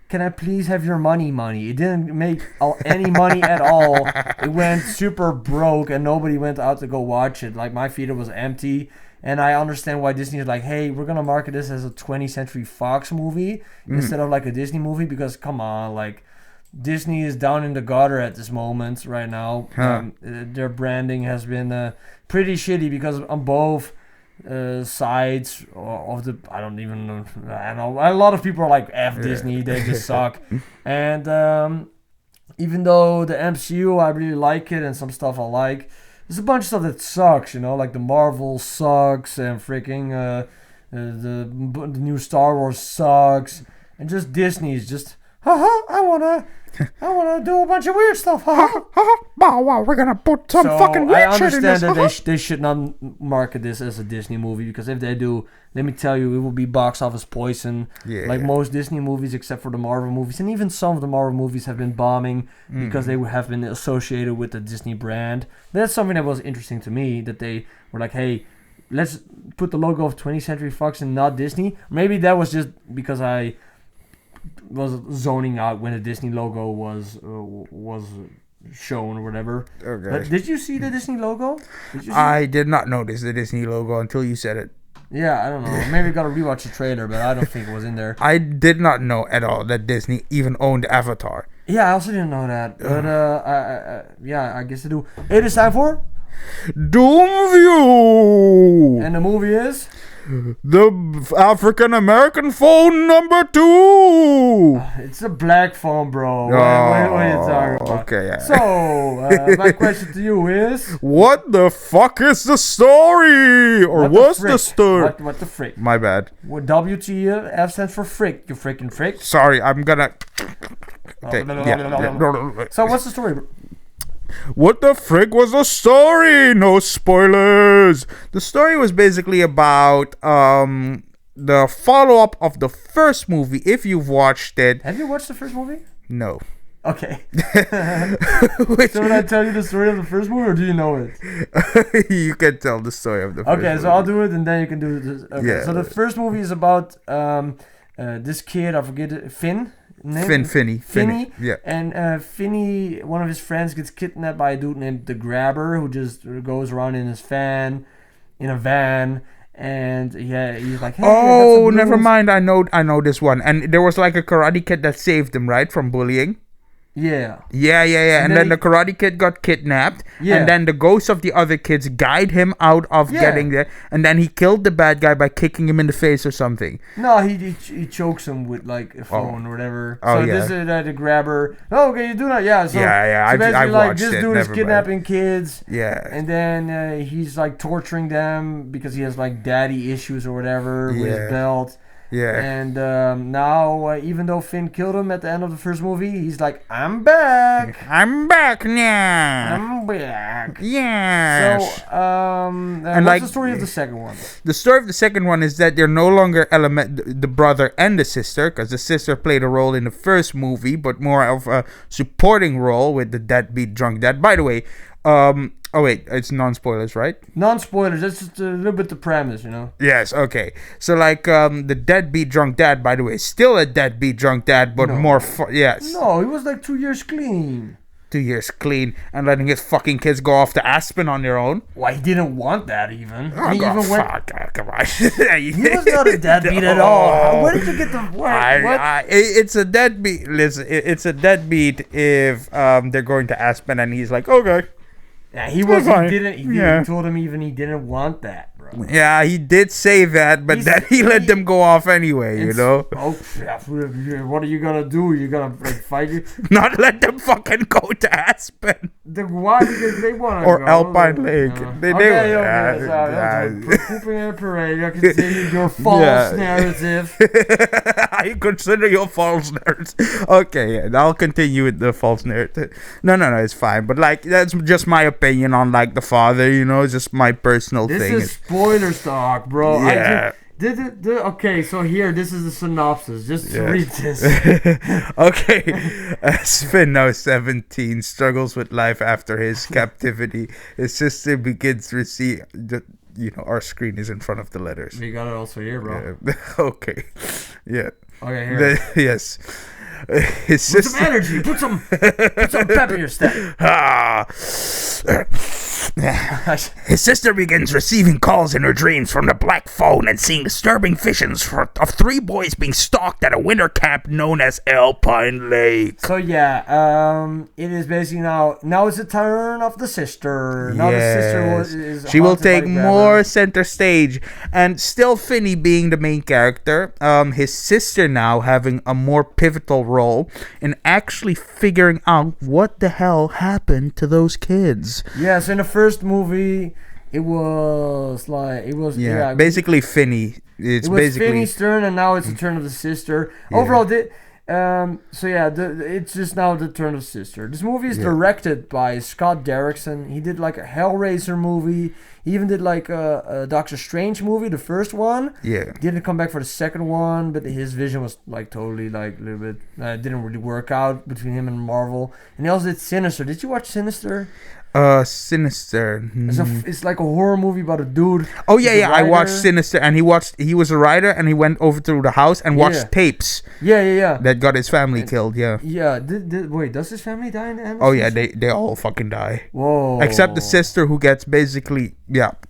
can I please have your money? It didn't make any money at all. It went super broke and nobody went out to go watch it. Like my theater was empty. And I understand why Disney is like, hey, we're going to market this as a 20th Century Fox movie instead of like a Disney movie. Because come on, like Disney is down in the gutter at this moment right now. Their branding has been pretty shitty because on both sides of the I don't know a lot of people are like Disney, they just suck. And even though the MCU I really like it and some stuff I like, there's a bunch of stuff that sucks, like the Marvel sucks and freaking the new Star Wars sucks, and just Disney's just I wanna do a bunch of weird stuff. Wow, we're gonna put some fucking weird shit in this. I understand that they should not market this as a Disney movie, because if they do, let me tell you, it will be box office poison. Yeah. Like most Disney movies, except for the Marvel movies, and even some of the Marvel movies have been bombing because they have been associated with the Disney brand. That's something that was interesting to me, that they were like, hey, let's put the logo of 20th Century Fox and not Disney. Maybe that was just because I was zoning out when the Disney logo was shown or whatever. Okay. But did you see the Disney logo? I did not notice the Disney logo until you said it. Yeah, I don't know. Maybe I gotta rewatch the trailer, but I don't think it was in there. I did not know at all that Disney even owned Avatar. Yeah, I also didn't know that. But I guess they do. It is time for Doomview, and the movie is the African American phone number 2. It's a black phone, bro. What are you talking about? Okay, yeah. So, my question to you is, what the fuck is the story? Or what's the story? What the frick? My bad. What WTF stands for frick, you freaking frick. Sorry, I'm gonna... Okay, So, what's the story, bro? What the frick was the story? No spoilers. The story was basically about the follow-up of the first movie, if you've watched it. Have you watched the first movie? No. Okay. So when I tell you the story of the first movie, or do you know it? You can tell the story of the first movie. Okay, so I'll do it and then you can do this. Okay, yeah. So the first movie is about this kid, I forget it, Finney. Finney. Yeah. And Finney, one of his friends, gets kidnapped by a dude named the Grabber, who just goes around in a van, and he's like, hey, oh, never mind. I know this one. And there was like a karate kid that saved him, right, from bullying. Yeah. Yeah. And then the Karate Kid got kidnapped. Yeah. And then the ghosts of the other kids guide him out of getting there. And then he killed the bad guy by kicking him in the face or something. No, he chokes him with like a phone or whatever. So this is the grabber. Oh, okay, you do that. Yeah. So, I basically, watched this it. dude is kidnapping kids. Yeah. And then he's like torturing them because he has like daddy issues or whatever with his belt. Yeah. And now, even though Finn killed him at the end of the first movie, he's like, I'm back. I'm back now. I'm back. Yeah. So, and what's the story of the second one? The story of the second one is that they're no longer the brother and the sister, because the sister played a role in the first movie, but more of a supporting role with the deadbeat drunk dad. By the way, oh wait, it's non-spoilers, right? Non-spoilers. That's just a little bit the premise, you know. Yes. Okay. So like, the deadbeat drunk dad, by the way, is still a deadbeat drunk dad, but more. Yes. No, he was like 2 years clean. 2 years clean and letting his fucking kids go off to Aspen on their own. Why, he didn't want that even. Oh, he even went. Come on. He was not a deadbeat at all. Where did you get the what? It's a deadbeat. Listen, it's a deadbeat if they're going to Aspen and he's like, okay. Yeah, he wasn't. He told him even he didn't want that, bro. Yeah, he did say that, but then he let them go off anyway. You know. Oh, what are you gonna do? You gonna like fight you? Not let them fucking go to Aspen. Why? Because they want to or go. Alpine Lake. They pooping in a parade. I continue your false narrative. I consider your false narrative. Okay, I'll continue with the false narrative. No, it's fine. But like, that's just my opinion on like the father. You know, just my personal thing. This is spoiler talk, bro. Yeah. Okay, so here, this is the synopsis. Just read this. Okay. As Finn, now 17, struggles with life after his captivity, his sister begins to receive... our screen is in front of the letters. We got it also here, bro. Okay. Yeah. Okay, here. Yes. His sister... Put some energy. Put some pep in your step. His sister begins receiving calls in her dreams from the Black Phone and seeing disturbing visions of 3 boys being stalked at a winter camp known as Alpine Lake. So it is basically now it's the turn of the sister. Now the sister is she will take more center stage, and still Finney being the main character. His sister now having a more pivotal role in actually figuring out what the hell happened to those kids. Yes, in the first movie, it was basically Finney. It was basically Finney's turn, and now it's the turn of the sister. Yeah. Overall, it's just now the turn of the sister. This movie is directed by Scott Derrickson. He did like a Hellraiser movie. He even did like a Doctor Strange movie, the first one. Yeah. Didn't come back for the second one, but his vision was like totally like a little bit didn't really work out between him and Marvel. And he also did Sinister. Did you watch Sinister? Sinister. It's like a horror movie about a dude. Oh yeah. I watched Sinister, and he was a writer, and he went over to the house and watched tapes. Yeah. That got his family killed. Yeah. Yeah. Wait, does his family die in the end? Oh yeah, they all fucking die. Whoa. Except the sister, who gets basically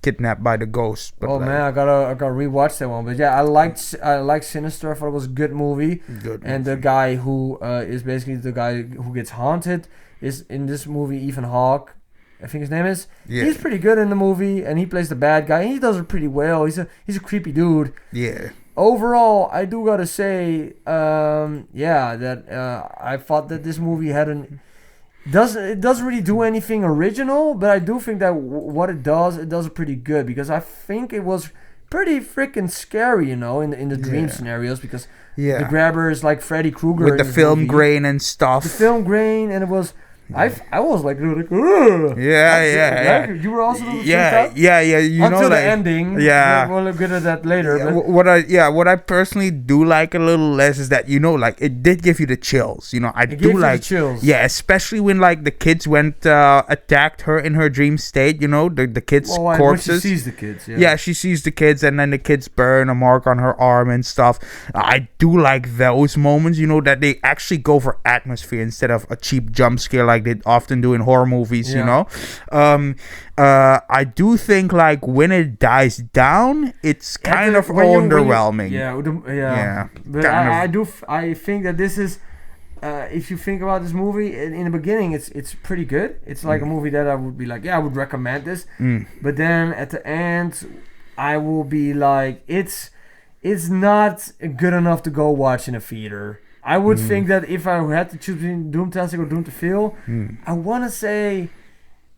kidnapped by the ghost. But man, I gotta rewatch that one. But yeah, I liked Sinister. I thought it was a good movie. And the guy who is basically the guy who gets haunted is in this movie, Ethan Hawke. I think his name is. Yeah. He's pretty good in the movie, and he plays the bad guy. And he does it pretty well. He's a creepy dude. Yeah. Overall, I do gotta say, that I thought that this movie doesn't really do anything original, but I do think that what it does it pretty good, because I think it was pretty freaking scary, in the dream scenarios, because the grabber is like Freddy Krueger with the film grain and stuff. The film grain, and it was. I was like, ugh. Yeah. You were also yeah. You until know, the ending. Yeah, we'll get at that later. Yeah, what I personally do like a little less is that it did give you the chills. I do like the chills. Yeah, especially when like the kids went attacked her in her dream state. The kids' corpses. When she sees the kids. Yeah, she sees the kids, and then the kids burn a mark on her arm and stuff. I do like those moments. That they actually go for atmosphere instead of a cheap jump scare like they often do in horror movies. I do think like when it dies down, it's kind of underwhelming. But I think that this is if you think about this movie, in the beginning, it's pretty good. It's like a movie that I would be like, yeah, I would recommend this. But then at the end, I will be like, it's not good enough to go watch in a theater. I would think that if I had to choose between Doomtastic or Doom to Feel, I want to say,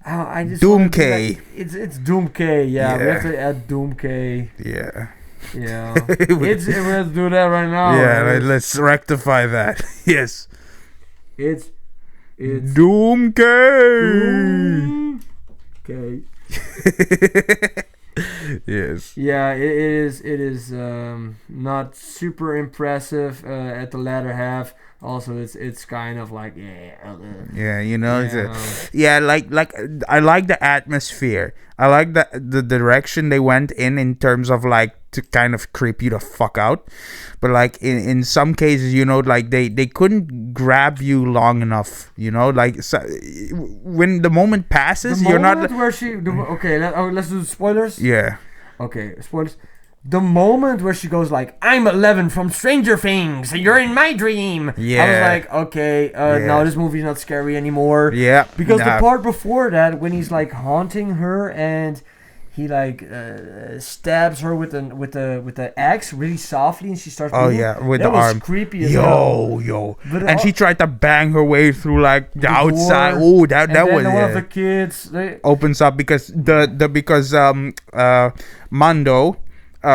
I just Doom K. Like, it's Doom K. Yeah, we have to add Doom K. Yeah. Yeah, we have to do that right now. Yeah, let's rectify that. Yes. It's Doom K. Doom K. Yes. Yeah, it is not super impressive at the latter half. Also, it's kind of like yeah, you know, like I like the atmosphere. I like the direction they went in terms of like to kind of creep you the fuck out. But like in some cases, you know, like they couldn't grab you long enough. You know, like so, when the moment passes, you're not. Let's do spoilers. Yeah. Okay, spoilers. The moment where she goes like, "I'm 11 from Stranger Things, and you're in my dream." Yeah. I was like, okay, now this movie's not scary anymore. Yeah. Because the part before that, when he's like haunting her and he like stabs her with the axe really softly, and she starts. Oh bleeding, yeah, with that the was arm. Creepy as hell. Yo. And she tried to bang her way through like the outside. Door, oh, that was. And one of the kids opens up because Mando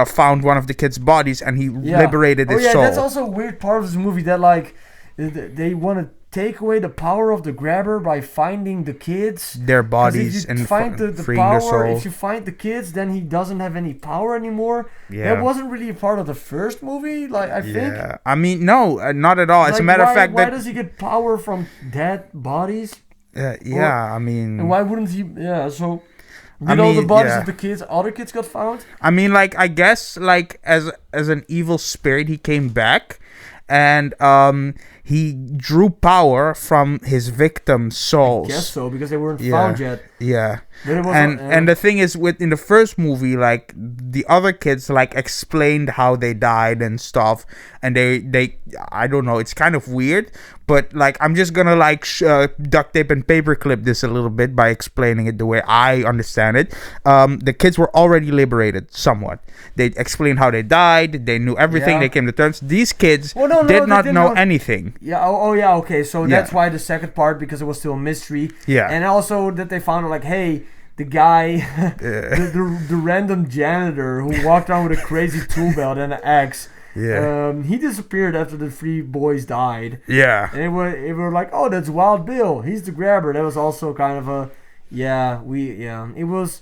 found one of the kids' bodies and he liberated his soul. That's also a weird part of this movie that like they want to take away the power of the grabber by finding the kids, their bodies, and find the freeing power. their souls. If you find the kids, then he doesn't have any power anymore. Yeah. That wasn't really a part of the first movie. Like I think. Yeah, I mean, no, not at all. As a matter of fact, why does he get power from dead bodies? I mean, and why wouldn't he? Yeah, so. The bodies of the kids, other kids got found. I mean, like, I guess, like, as an evil spirit, he came back, and he drew power from his victims' souls. I guess so, because they weren't found yet. Yeah. But it was and the thing is, in the first movie, like, the other kids, like, explained how they died and stuff, and they I don't know, it's kind of weird, but, like, I'm just gonna, like, duct tape and paperclip this a little bit by explaining it the way I understand it. The kids were already liberated, somewhat. They explained how they died, they knew everything, they came to terms. These kids did not know anything. Yeah, okay, so that's why the second part, because it was still a mystery. Yeah. And also that they found out, like, hey, the guy, the random janitor who walked around with a crazy tool belt and an axe, he disappeared after the 3 boys died. Yeah. And it were like, oh, that's Wild Bill. He's the grabber. That was also kind of a, it was,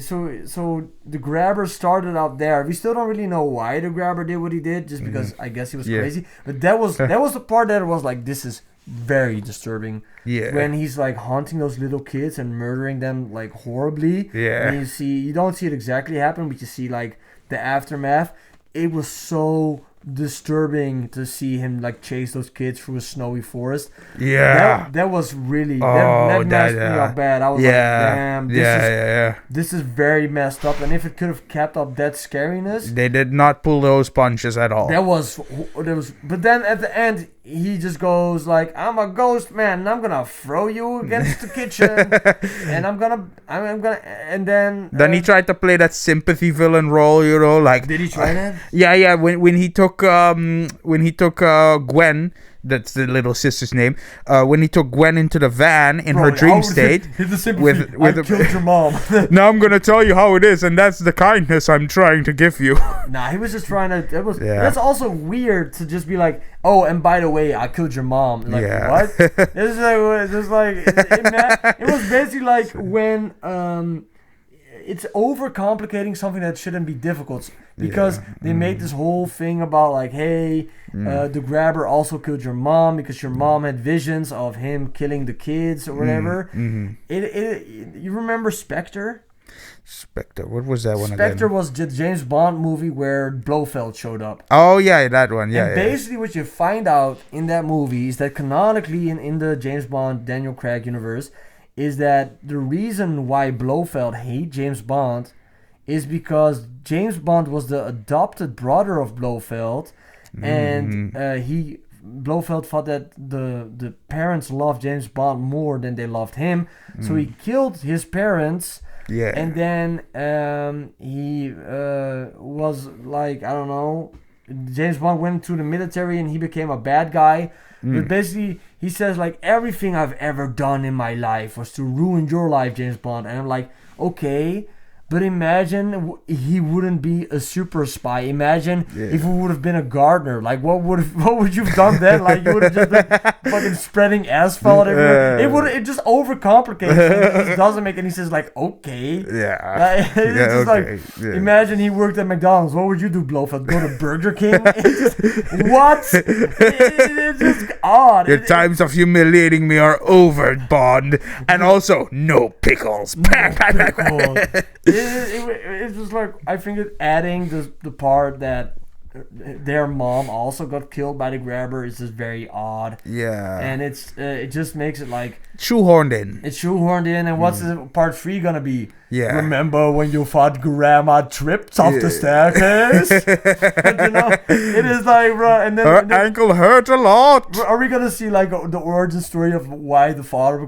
so the grabber started out there. We still don't really know why the grabber did what he did, just because I guess he was crazy. But that was the part that was like, this is very disturbing. Yeah. When he's like haunting those little kids and murdering them like horribly. Yeah. And you don't see it exactly happen, but you see like the aftermath. It was so disturbing to see him like chase those kids through a snowy forest. Yeah. That was really that messed me up bad. I was like, damn, this is very messed up. And if it could have kept up that scariness, they did not pull those punches at all. That was but then at the end he just goes like, I'm a ghost man and I'm gonna throw you against the kitchen and I'm gonna and then he tried to play that sympathy villain role, you know, like, did he try that? Yeah, when he took Gwen, that's the little sister's name, when he took Gwen into the van in her dream state with I killed your mom. Now I'm gonna tell you how it is, and that's the kindness I'm trying to give you. Nah, he was just trying to. That's also weird to just be like, oh, and by the way, I killed your mom. Like, what? It was basically like when it's overcomplicating something that shouldn't be difficult, because they made this whole thing about like, hey, the grabber also killed your mom because your mom had visions of him killing the kids or whatever. You remember Spectre? Spectre, what was that one again? Spectre was the James Bond movie where Blofeld showed up. Oh yeah, that one. Yeah. And basically what you find out in that movie is that canonically in the James Bond Daniel Craig universe is that the reason why Blofeld hates James Bond is because James Bond was the adopted brother of Blofeld, and he Blofeld thought that the parents loved James Bond more than they loved him, so he killed his parents. Yeah. And then he was like, I don't know, James Bond went to the military and he became a bad guy. But basically, he says, like, everything I've ever done in my life was to ruin your life, James Bond. And I'm like, okay, but imagine he wouldn't be a super spy. Imagine if he would have been a gardener. Like, what would you have done then? Like, you would have just been fucking spreading asphalt everywhere. It just overcomplicates it. It just doesn't make any sense. Like, okay. Yeah. Imagine he worked at McDonald's. What would you do, Blofeld? Go to Burger King? What? It's just odd. Your times of humiliating me are over, Bond. And also, no pickles. It's just like, I think it adding the part that their mom also got killed by the grabber is just very odd. Yeah. And it just makes it like shoehorned in. It's shoehorned in. And what's part 3 gonna be? Yeah. Remember when you thought Grandma tripped off the staircase? You know, it is like, bro. And then her ankle hurt a lot. Are we gonna see like the origin story of why the father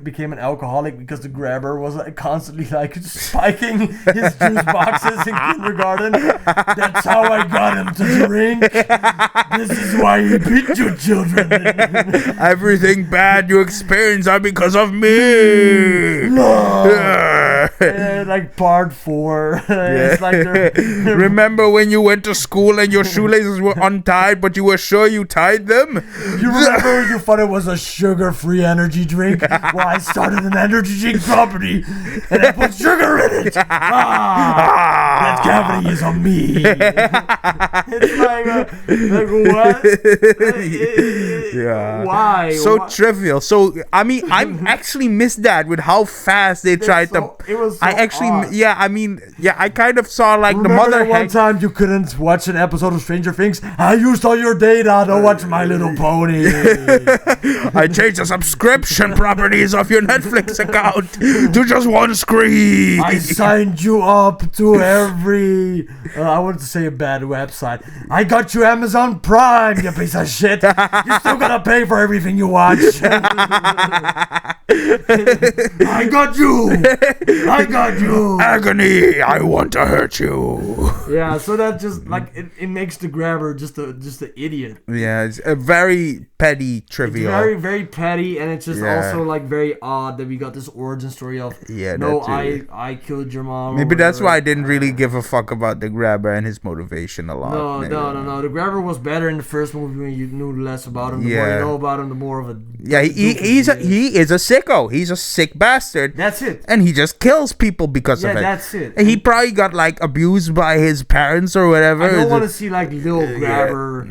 became an alcoholic? Because the grabber was like constantly like spiking his juice boxes in kindergarten. That's how I got him to drink. This is why he beat you children. Everything bad you experience are because of me. No. Like part 4. It's like remember when you went to school and your shoelaces were untied, but you were sure you tied them? You remember when you thought it was a sugar-free energy drink? Well, I started an energy drink company and I put sugar in it. That cavity is on me. It's like what? Yeah. Why? So trivial. So I mean, I actually missed that with how fast they tried to. It was. So I actually, odd. I kind of saw like remember the mother. One time you couldn't watch an episode of Stranger Things. I used all your data to watch My Little Pony. I changed the subscription properties of your Netflix account to just one screen. I signed you up to every. I wanted to say a bad website. I got you Amazon Prime, you piece of shit. You're still gonna pay for everything you watch. I got you. Agony. I want to hurt you. Yeah, so that just like it makes the grabber just an idiot. Yeah, it's a very petty trivial. It's very, very petty, and it's just also like very odd that we got this origin story of I killed your mom. Maybe that's why I didn't really give a fuck about the grabber and his motivation a lot. No. The grabber was better in the first movie when you knew less about him. The more you know about him, the more of a he is a sicko. He's a sick bastard. That's it. And he just kills people because of it. Yeah, that's it. And he probably got like abused by his parents or whatever. I don't want to see like Lil Grabber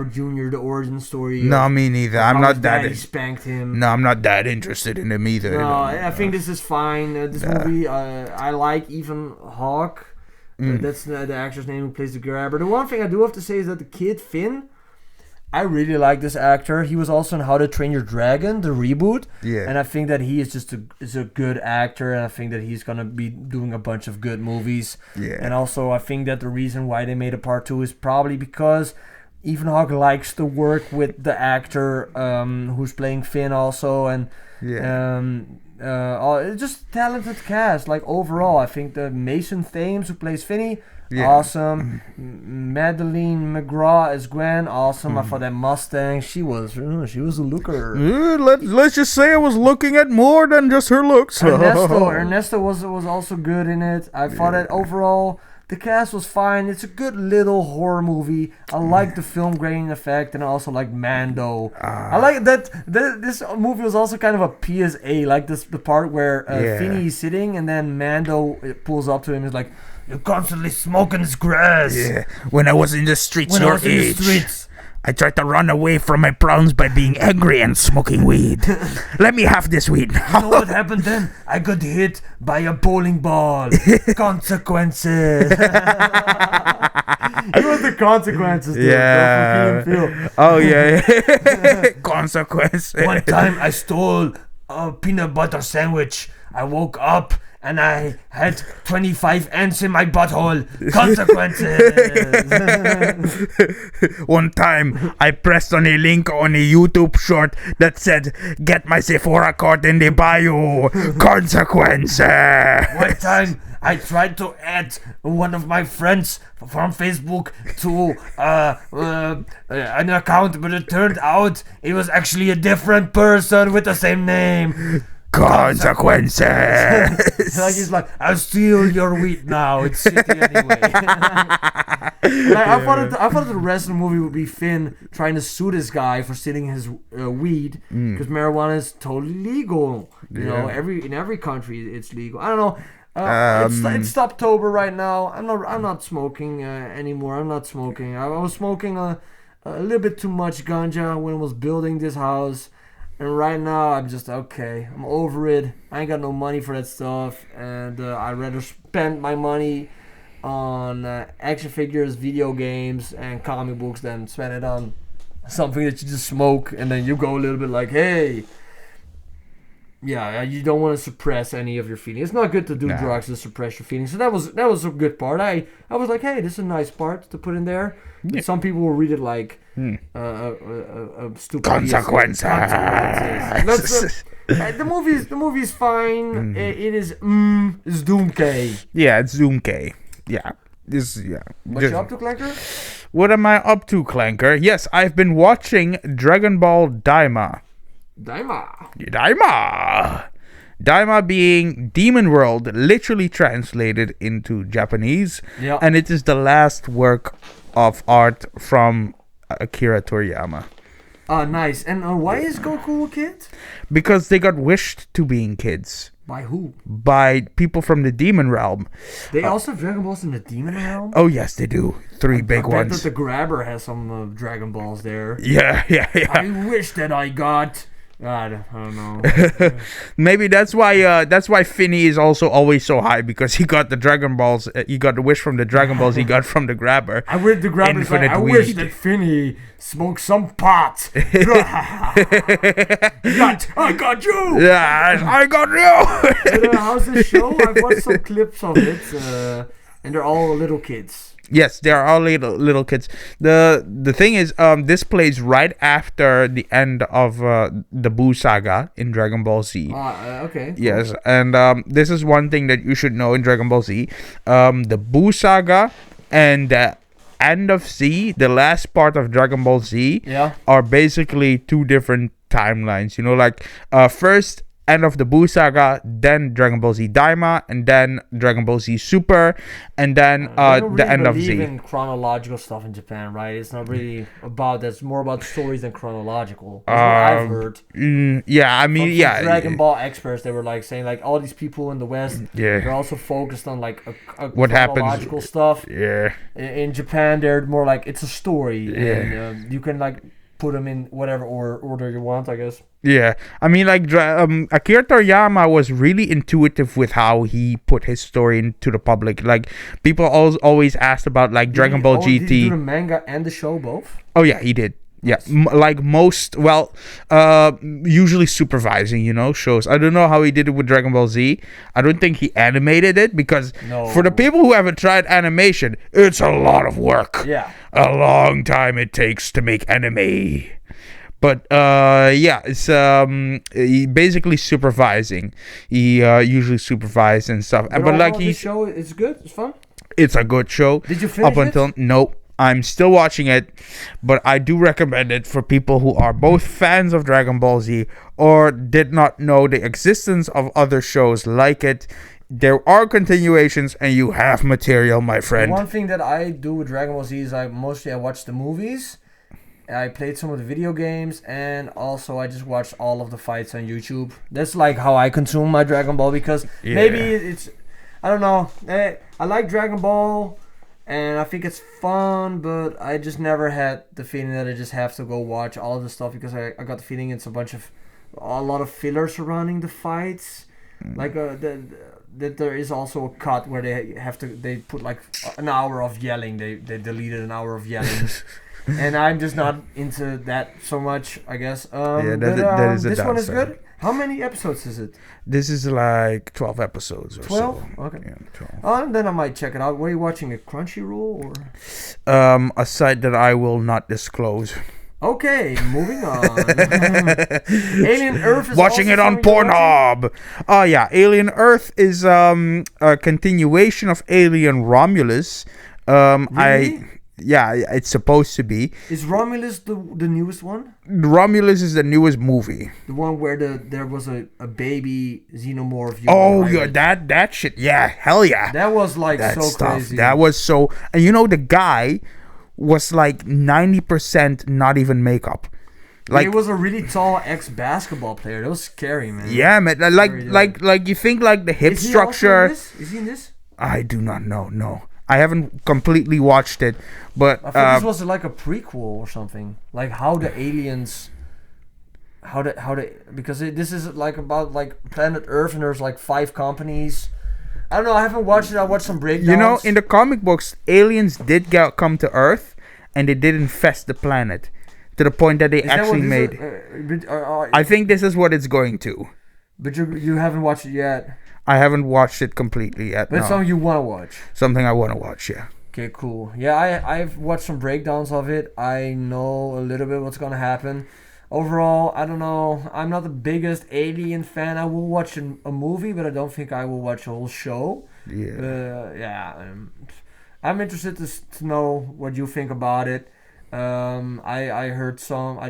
Jr. the origin story. No, me neither. I'm not that. He spanked him. No, I'm not that interested in him either. No, I think this is fine. This movie, I like even Hawke. That's the actor's name who plays the grabber. The one thing I do have to say is that the kid Finn, I really like this actor. He was also in How to Train Your Dragon, the reboot. Yeah. And I think that he is just a good actor, and I think that he's gonna be doing a bunch of good movies. Yeah. And also, I think that the reason why they made a part 2 is probably because Ethan Hawke likes to work with the actor who's playing Finn also, and just talented cast. Like overall, I think the Mason Thames who plays Finney. Yeah. Awesome. Madeleinne McGraw as Gwen. Awesome. I thought that Mustang. She was a looker. Let's just say I was looking at more than just her looks. Ernesto was also good in it. I thought that overall the cast was fine. It's a good little horror movie. I like the film grain effect, and I also like Mando. I like that this movie was also kind of a PSA. Like the part where Finney is sitting, and then Mando pulls up to him and is like, "You're constantly smoking this grass." Yeah. When I was in the streets your age, I tried to run away from my problems by being angry and smoking weed. Let me have this weed. You know what happened then? I got hit by a bowling ball. Consequences. It was the consequences. Yeah. Oh yeah. Consequences. One time I stole a peanut butter sandwich. I woke up and I had 25 ants in my butthole. Consequences. One time, I pressed on a link on a YouTube short that said, "Get my Sephora card in the bio." Consequences. One time, I tried to add one of my friends from Facebook to an account, but it turned out it was actually a different person with the same name. Consequences. Like he's like, I'll steal your wheat now. It's shitty anyway. I thought the rest of the movie would be Finn trying to sue this guy for stealing his weed because marijuana is totally legal. You know, in every country it's legal. I don't know. It's October right now. I'm not smoking anymore. I'm not smoking. I was smoking a little bit too much ganja when I was building this house. And right now, I'm just, okay, I'm over it. I ain't got no money for that stuff. And I'd rather spend my money on action figures, video games, and comic books than spend it on something that you just smoke. And then you go a little bit like, hey, yeah, you don't want to suppress any of your feelings. It's not good to do drugs to suppress your feelings. So that was a good part. I was like, hey, this is a nice part to put in there. Yeah. Some people will read it like stupid consequences. The movie's fine. It is it's Doomkay. Yeah, it's Doomkay. Yeah. What you up to, Clanker? What am I up to, Clanker? Yes, I've been watching Dragon Ball Daima. Daima being Demon World, literally translated into Japanese. Yeah. And it is the last work of art from Akira Toriyama. Nice. And why is Goku a kid? Because they got wished to being kids. By who? By people from the Demon Realm. They also have Dragon Balls in the Demon Realm? Oh, yes, they do. Three big ones. I bet that the Grabber has some Dragon Balls there. Yeah. I wish that I got... I don't know. Maybe that's why Finny is also always so high, because he got the Dragon Balls. He got the wish from the Dragon Balls he got from the Grabber. I wish that Finny smoked some pot. I got you. Yeah, I got you. But, how's the show? I've watched some clips of it, and they're all little kids. Yes, they are all little kids. The thing is, this plays right after the end of the Buu saga in Dragon Ball Z. Okay. Yes, and this is one thing that you should know in Dragon Ball Z. The Buu saga and the end of Z, the last part of Dragon Ball Z, are basically two different timelines. You know, like first end of the Buu saga, then Dragon Ball Z Daima, and then Dragon Ball Z Super, and then the end of Z. They don't believe in chronological stuff in Japan, right? It's not really about that. It's more about stories than chronological. That's what I've heard. From Dragon Ball experts, they were like saying like all these people in the West, they're also focused on like what chronological happens stuff. Yeah. In Japan, they're more like it's a story, and you can like put them in whatever order you want, I guess. Yeah, I mean, like, Akira Toriyama was really intuitive with how he put his story into the public. Like, people always asked about, like, Dragon Ball GT. Did he do the manga and the show both? Oh, yeah, he did. Yeah, usually supervising, shows. I don't know how he did it with Dragon Ball Z. I don't think he animated it, because for the people who haven't tried animation, it's a lot of work. Yeah. A long time it takes to make anime. But it's he basically supervising. He usually supervises and stuff. But like the show, it's good. It's fun. It's a good show. Did you finish it? Nope. I'm still watching it, but I do recommend it for people who are both fans of Dragon Ball Z or did not know the existence of other shows like it. There are continuations, and you have material, my friend. One thing that I do with Dragon Ball Z is I watch the movies. I played some of the video games, and also I just watched all of the fights on YouTube. That's like how I consume my Dragon Ball, because maybe it's... I don't know. I like Dragon Ball, and I think it's fun, but I just never had the feeling that I just have to go watch all of the stuff, because I got the feeling it's a lot of filler surrounding the fights. Like that there is also a cut where they put like an hour of yelling. They deleted an hour of yelling. And I'm just not into that so much, I guess. That is a this one is downside. good. How many episodes is it? This is like 12 episodes or 12? so. Okay. Yeah, 12. And then I might check it out. What are you watching? A Crunchyroll or? A site that I will not disclose. Okay, moving on. Alien Earth is watching also it on something you're watching? Pornhub. Oh yeah, Alien Earth is a continuation of Alien Romulus. Really? It's supposed to be. Is Romulus the newest one? Romulus is the newest movie. The one where there was a baby xenomorph. Oh yeah, that shit. Yeah, hell yeah. That was like That so stuff. crazy. That was so. And the guy was like 90% not even makeup. Like, he was a really tall ex-basketball player. That was scary, man. Yeah, man. Like you think like the hip Is he structure. also in this? Is he in this? I do not know. No, I haven't completely watched it, but I thought this was like a prequel or something. Like how the aliens. Because this is like about like planet Earth and there's like 5 companies. I don't know. I haven't watched it. I watched some breakdowns. in the comic books, aliens did come to Earth, and they did infest the planet to the point that they actually made. I think this is what it's going to. But you haven't watched it yet. I haven't watched it completely yet. But it's something you want to watch. Something I want to watch. Yeah. Okay, cool. Yeah, I've watched some breakdowns of it. I know a little bit what's gonna happen. Overall, I don't know. I'm not the biggest Alien fan. I will watch a movie, but I don't think I will watch a whole show. Yeah. I'm interested to know what you think about it. I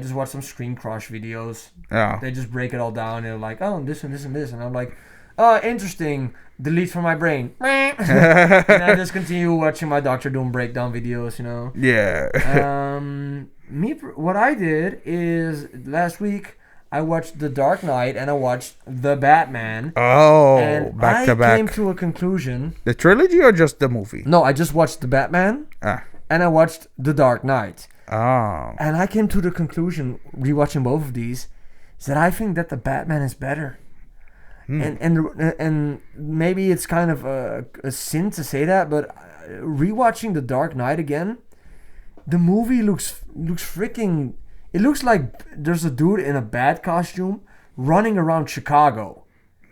just watched some Screen Crush videos. Yeah. They just break it all down. And they're like, oh, this and this and this. And I'm like, oh, interesting. Delete from my brain. And I just continue watching my Doctor Doom breakdown videos, Yeah. What I did is last week I watched The Dark Knight and I watched The Batman. Oh, and back to back. I came to a conclusion. The trilogy or just the movie? No, I just watched The Batman and I watched The Dark Knight. Oh. And I came to the conclusion, rewatching both of these, is that I think that The Batman is better. And maybe it's kind of a sin to say that, but rewatching The Dark Knight again, the movie looks freaking. It looks like there's a dude in a bat costume running around Chicago.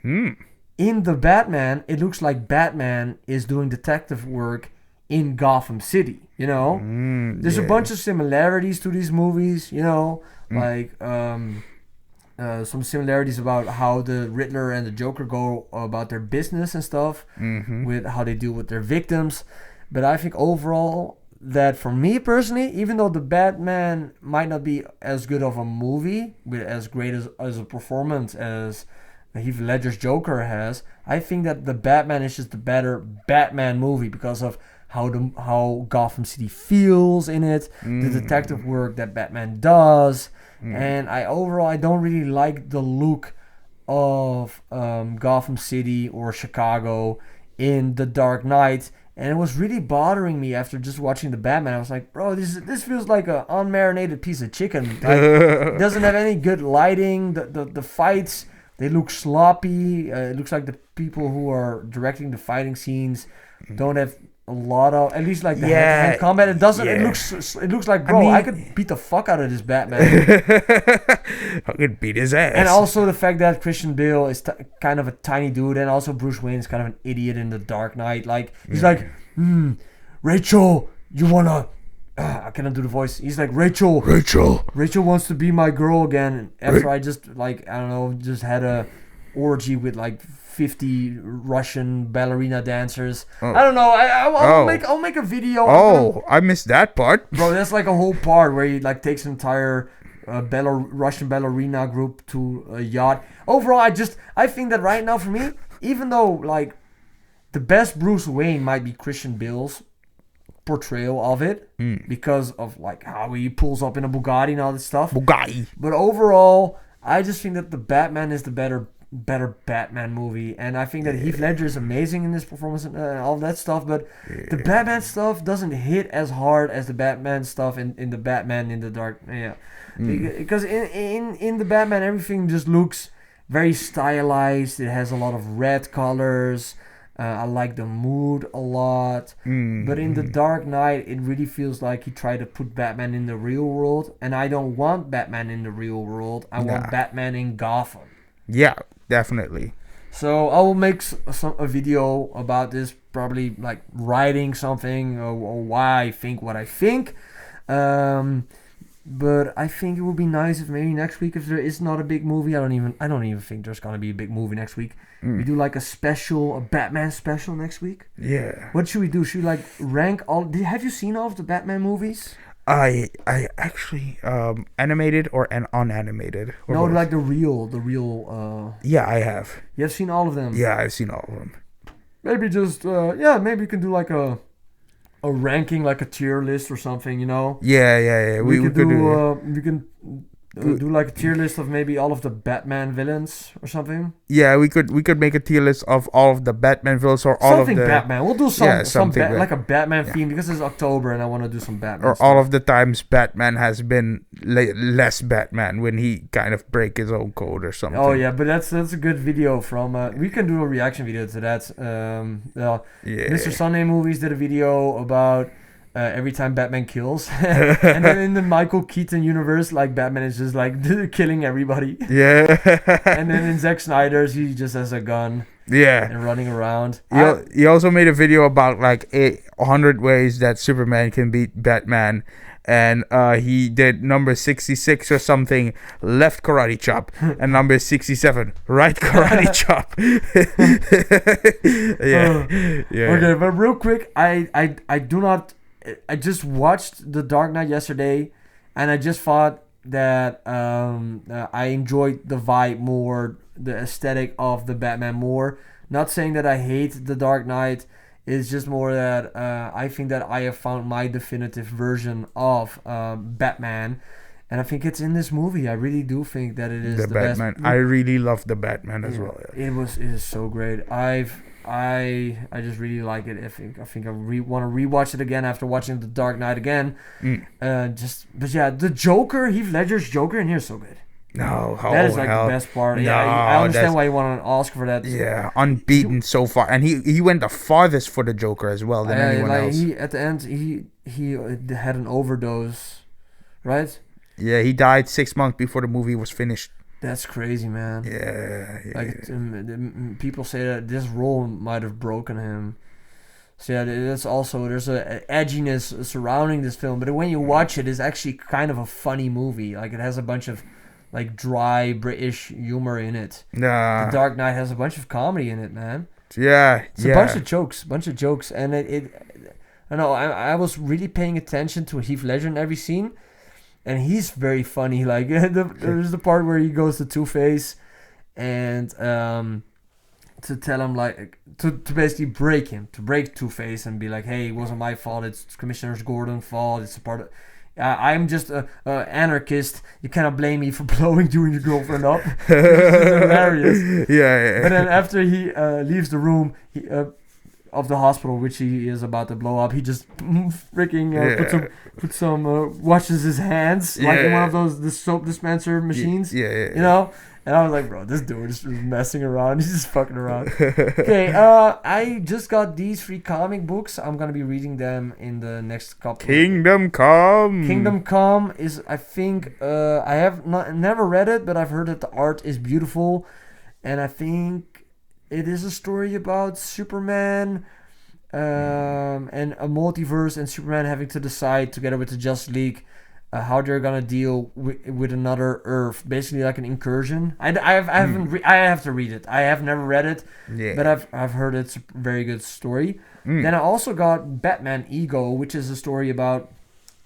In The Batman, it looks like Batman is doing detective work in Gotham City. There's a bunch of similarities to these movies. Like some similarities about how the Riddler and the Joker go about their business and stuff, with how they deal with their victims. But I think overall that for me personally, even though the Batman might not be as good of a movie with as great as a performance as Heath Ledger's Joker has, I think that the Batman is just the better Batman movie because of how Gotham City feels in it, the detective work that Batman does. And I don't really like the look of Gotham City or Chicago in The Dark Knight, and it was really bothering me after just watching the Batman. I was like, bro, this feels like an unmarinated piece of chicken. Like, it doesn't have any good lighting. The fights, they look sloppy. It looks like the people who are directing the fighting scenes don't have a lot of, at least like the hand combat. It doesn't. Yeah. It looks like, bro, I could beat the fuck out of this Batman. I could beat his ass. And also the fact that Christian Bale is kind of a tiny dude, and also Bruce Wayne is kind of an idiot in The Dark Knight. Like he's like, Rachel, you wanna? I cannot do the voice. He's like, Rachel wants to be my girl again. After I just just had a orgy with like 50 Russian ballerina dancers. I don't know. I'll make a video. I missed that part, bro. That's like a whole part where he like takes an entire Russian ballerina group to a yacht. Overall, I think that right now for me, even though like the best Bruce Wayne might be Christian Bale's portrayal of it because of like how he pulls up in a Bugatti and all this stuff. But overall, I just think that the Batman is the better Batman movie, and I think that Heath Ledger is amazing in this performance and all that stuff, but the Batman stuff doesn't hit as hard as the Batman stuff in the Batman in the Dark. Because in the Batman, everything just looks very stylized. It has a lot of red colors. I like the mood a lot. But in The Dark Knight, it really feels like he tried to put Batman in the real world, and I don't want Batman in the real world. I want Batman in Gotham. Yeah, definitely. So I will make a video about this, probably like writing something or why I think what I think. But I think it would be nice if maybe next week, if there is not a big movie, I don't even think there's gonna be a big movie next week. We do like a Batman special next week. Yeah. What should we do? Should we like rank all? Have you seen all of the Batman movies? I actually animated or unanimated. No, both? Like the real. Yeah, I have. You have seen all of them. Yeah, I've seen all of them. Maybe just maybe you can do like a ranking, like a tier list or something, you know? Yeah. We could do. We can do like a tier list of maybe all of the Batman villains or something. Yeah, we could make a tier list of all of the Batman villains or all something of the Batman. We'll do something like a Batman theme because it's October and I want to do some Batman. Or stuff. All of the times Batman has been less Batman when he kind of break his own code or something. Oh yeah, but that's a good video from. We can do a reaction video to that. Mr. Sunday Movies did a video about. Every time Batman kills. And then in the Michael Keaton universe, like Batman is just like killing everybody. Yeah. And then in Zack Snyder's, he just has a gun. Yeah. And running around. He also made a video about like 100 ways that Superman can beat Batman. And he did number 66 or something, left karate chop, and number 67, right karate chop. Yeah. Okay, but real quick, I just watched The Dark Knight yesterday, and I just thought that I enjoyed the vibe more, the aesthetic of the Batman more. Not saying that I hate The Dark Knight. It's just more that I think that I have found my definitive version of Batman. And I think it's in this movie. I really do think that it is the Batman. Best. I really love the Batman as well. Yeah. It is so great. I just really like it. I think I want to rewatch it again after watching The Dark Knight again. But yeah, the Joker, Heath Ledger's Joker in here is so good. No, that is like the best part. No, yeah, I understand why you want an Oscar for that. Yeah, unbeaten so far, and he went the farthest for the Joker as well than anyone else. At the end, he had an overdose, right? Yeah, he died 6 months before the movie was finished. That's crazy, man. Yeah. Like people say that this role might have broken him. So yeah, that's also there's a edginess surrounding this film, but when you watch it, it's actually kind of a funny movie. Like it has a bunch of like dry British humor in it. Nah. The Dark Knight has a bunch of comedy in it, man. Yeah, it's a bunch of jokes, and it I don't know. I was really paying attention to Heath Ledger in every scene, and he's very funny. Like there's the part where he goes to Two-Face, and to tell him like to basically break Two-Face and be like, hey, it wasn't my fault. It's Commissioner Gordon's fault. It's a part of. I'm just an anarchist. You cannot blame me for blowing you and your girlfriend up. It's hilarious. Yeah. But then after he leaves the room of the hospital, which he is about to blow up, he just freaking washes his hands like in one of the soap dispenser machines. Yeah. You know. And I was like, bro, this dude is messing around. He's just fucking around. Okay, I just got these 3 comic books. I'm going to be reading them in the next couple. Kingdom Come. Kingdom Come is, I think, I have never read it, but I've heard that the art is beautiful. And I think it is a story about Superman and a multiverse and Superman having to decide together with the Justice League how they're gonna deal with another Earth, basically like an incursion. I have to read it. I have never read it, but I've heard it's a very good story. Then I also got Batman Ego, which is a story about.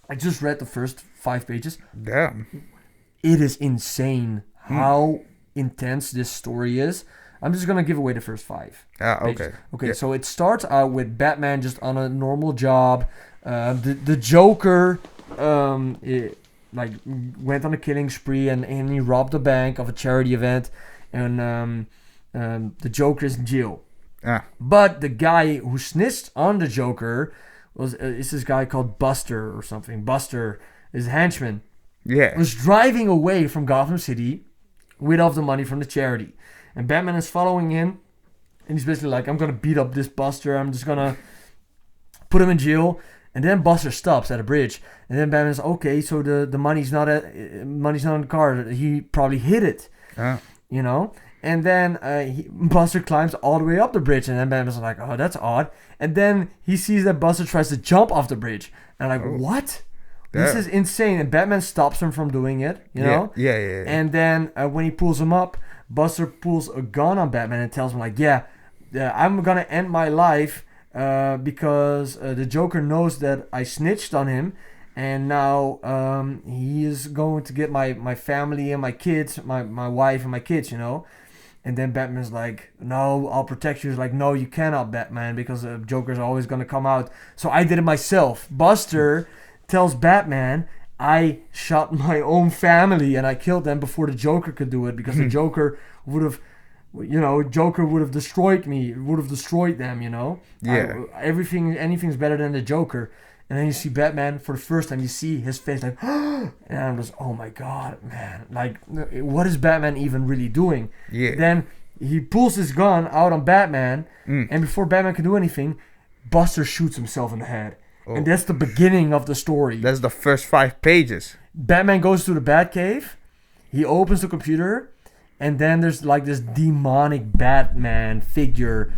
I just read the first 5 pages. Damn, it is insane how intense this story is. I'm just gonna give away the first 5. Okay. Okay. Yeah. So it starts out with Batman just on a normal job. The Joker. Went on a killing spree and he robbed a bank of a charity event, and the Joker is in jail. But the guy who snitched on the Joker is this guy called Buster or something. Buster is a henchman. Yeah, was driving away from Gotham City with all the money from the charity, and Batman is following him, and he's basically like, I'm gonna beat up this Buster. I'm just gonna put him in jail. And then Buster stops at a bridge, and then Batman's okay. So the money's not in the car. He probably hid it, you know. And then Buster climbs all the way up the bridge, and then Batman's like, oh, that's odd. And then he sees that Buster tries to jump off the bridge. And I'm like, what? This is insane. And Batman stops him from doing it, you know? Yeah. And then when he pulls him up, Buster pulls a gun on Batman and tells him, like, I'm going to end my life because the Joker knows that I snitched on him. And now he is going to get my family and my kids, my wife and my kids, you know? And then Batman's like, no, I'll protect you. He's like, no, you cannot, Batman, because the Joker's always going to come out. So I did it myself. Buster tells Batman, I shot my own family and I killed them before the Joker could do it, because the Joker would have, destroyed me, would have destroyed them, you know? Yeah. Anything's better than the Joker. And then you see Batman for the first time. You see his face like, and I'm just, oh my god, man! Like, what is Batman even really doing? Yeah. Then he pulls his gun out on Batman, and before Batman can do anything, Buster shoots himself in the head, and that's the beginning of the story. That's the first 5 pages. Batman goes to the Batcave. He opens the computer, and then there's like this demonic Batman figure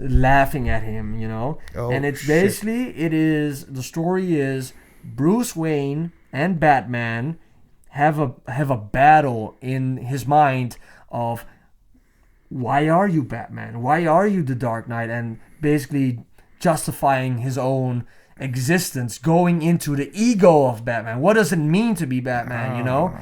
laughing at him, you know? And it's basically, the story is Bruce Wayne and Batman have a battle in his mind of, why are you Batman? Why are you the Dark Knight? And basically justifying his own existence, going into the ego of Batman. What does it mean to be Batman, you know?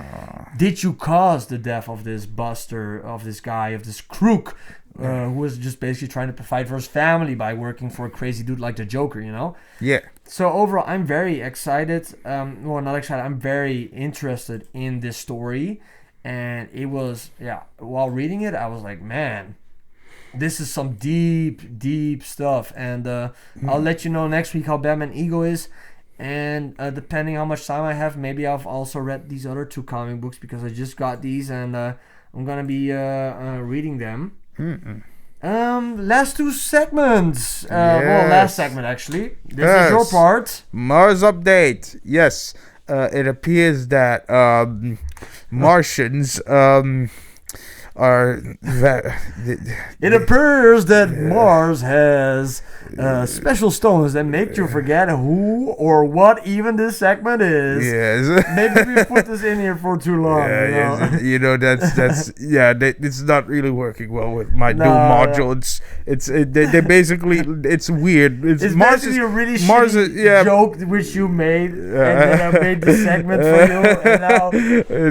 Did you cause the death of this Buster, of this guy, of this crook, who was just basically trying to provide for his family by working for a crazy dude like the Joker, you know? Yeah. So overall, I'm very excited. Well, not excited. I'm very interested in this story. And it was, while reading it, I was like, man, this is some deep, deep stuff. And I'll let you know next week how Batman Ego is. And depending how much time I have, maybe I've also read these other 2 comic books, because I just got these and I'm going to be reading them. Last 2 segments. Well, last segment actually. This is your part. Mars update. Yes. It appears that Martians are it appears that Mars has special stones that make you forget who or what even this segment is. Yes. Maybe we put this in here for too long. It's not really working well with my Doom module. They basically, it's weird. It's basically a really shitty joke which you made, and then I made the segment for you, and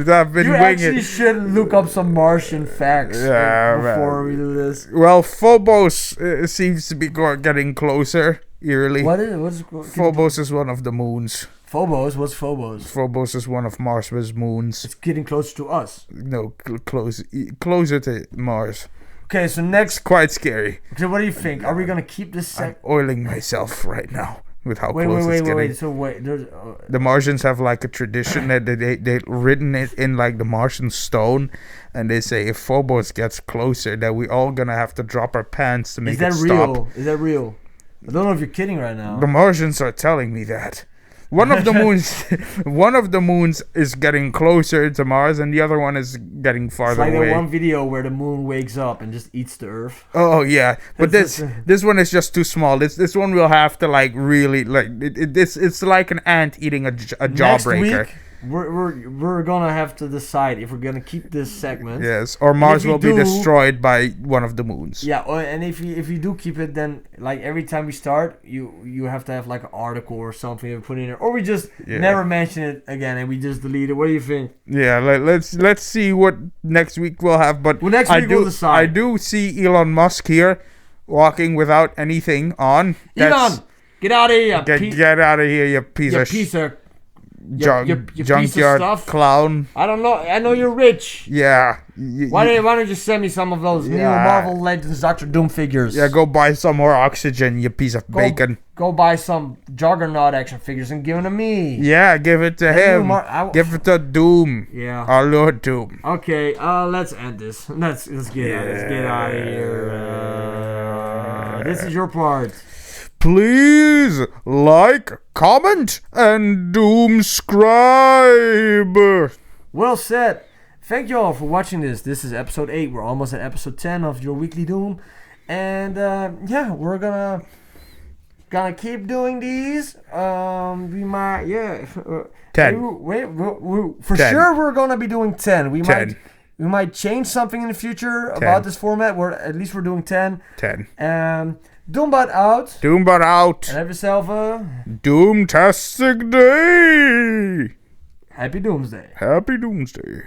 now I've been you winging actually should look up some Martian facts before we do this. Well, Phobos seems to be getting closer, eerily. What's Phobos is one of the moons. Phobos? What's Phobos? Phobos is one of Mars' moons. It's getting closer to us. No, closer to Mars. Okay, so next... It's quite scary. Okay, what do you think? Are we going to keep this... I'm oiling myself right now with how close it's getting. Wait. So wait, the Martians have like a tradition that they've written it in like the Martian stone, and they say if Phobos gets closer, that we all gonna have to drop our pants to make it stop. Is that real? I don't know if you're kidding right now. The Martians are telling me that. One of the moons is getting closer to Mars, and the other one is getting farther away. It's like that one video where the moon wakes up and just eats the Earth. Oh yeah, but this one is just too small. This one will have to like really like it's like an ant eating a jawbreaker. Next week, we're gonna have to decide if we're gonna keep this segment. Yes, or Mars will be destroyed by one of the moons. Yeah, and if you do keep it, then like every time we start, you have to have like an article or something to put in there, or we just never mention it again and we just delete it. What do you think? Yeah, let's see what next week we'll have. But next week we'll decide. I do see Elon Musk here walking without anything on. Elon, get out of here! Get out of here, you piece of junkyard clown. I don't know. I know you're rich. Yeah. Why don't you send me some of those new Marvel Legends Doctor Doom figures? Yeah, go buy some more oxygen, you piece of bacon. Go buy some Juggernaut action figures and give them to me. Yeah, give it to him. Give it to Doom. Yeah. Our Lord Doom. Okay, let's end this. Let's get out of here. This is your part. Please like, comment, and doomscribe. Well said. thank you all for watching this. This is episode 8. We're almost at episode 10 of your weekly Doom. And we're gonna keep doing these. We might 10. For 10. sure we're gonna be doing 10. We 10. might change something in the future about this format. At least we're doing 10. 10. Doombot out. Doombot out. And have yourself a Doomtastic day. happy Doomsday. Happy Doomsday.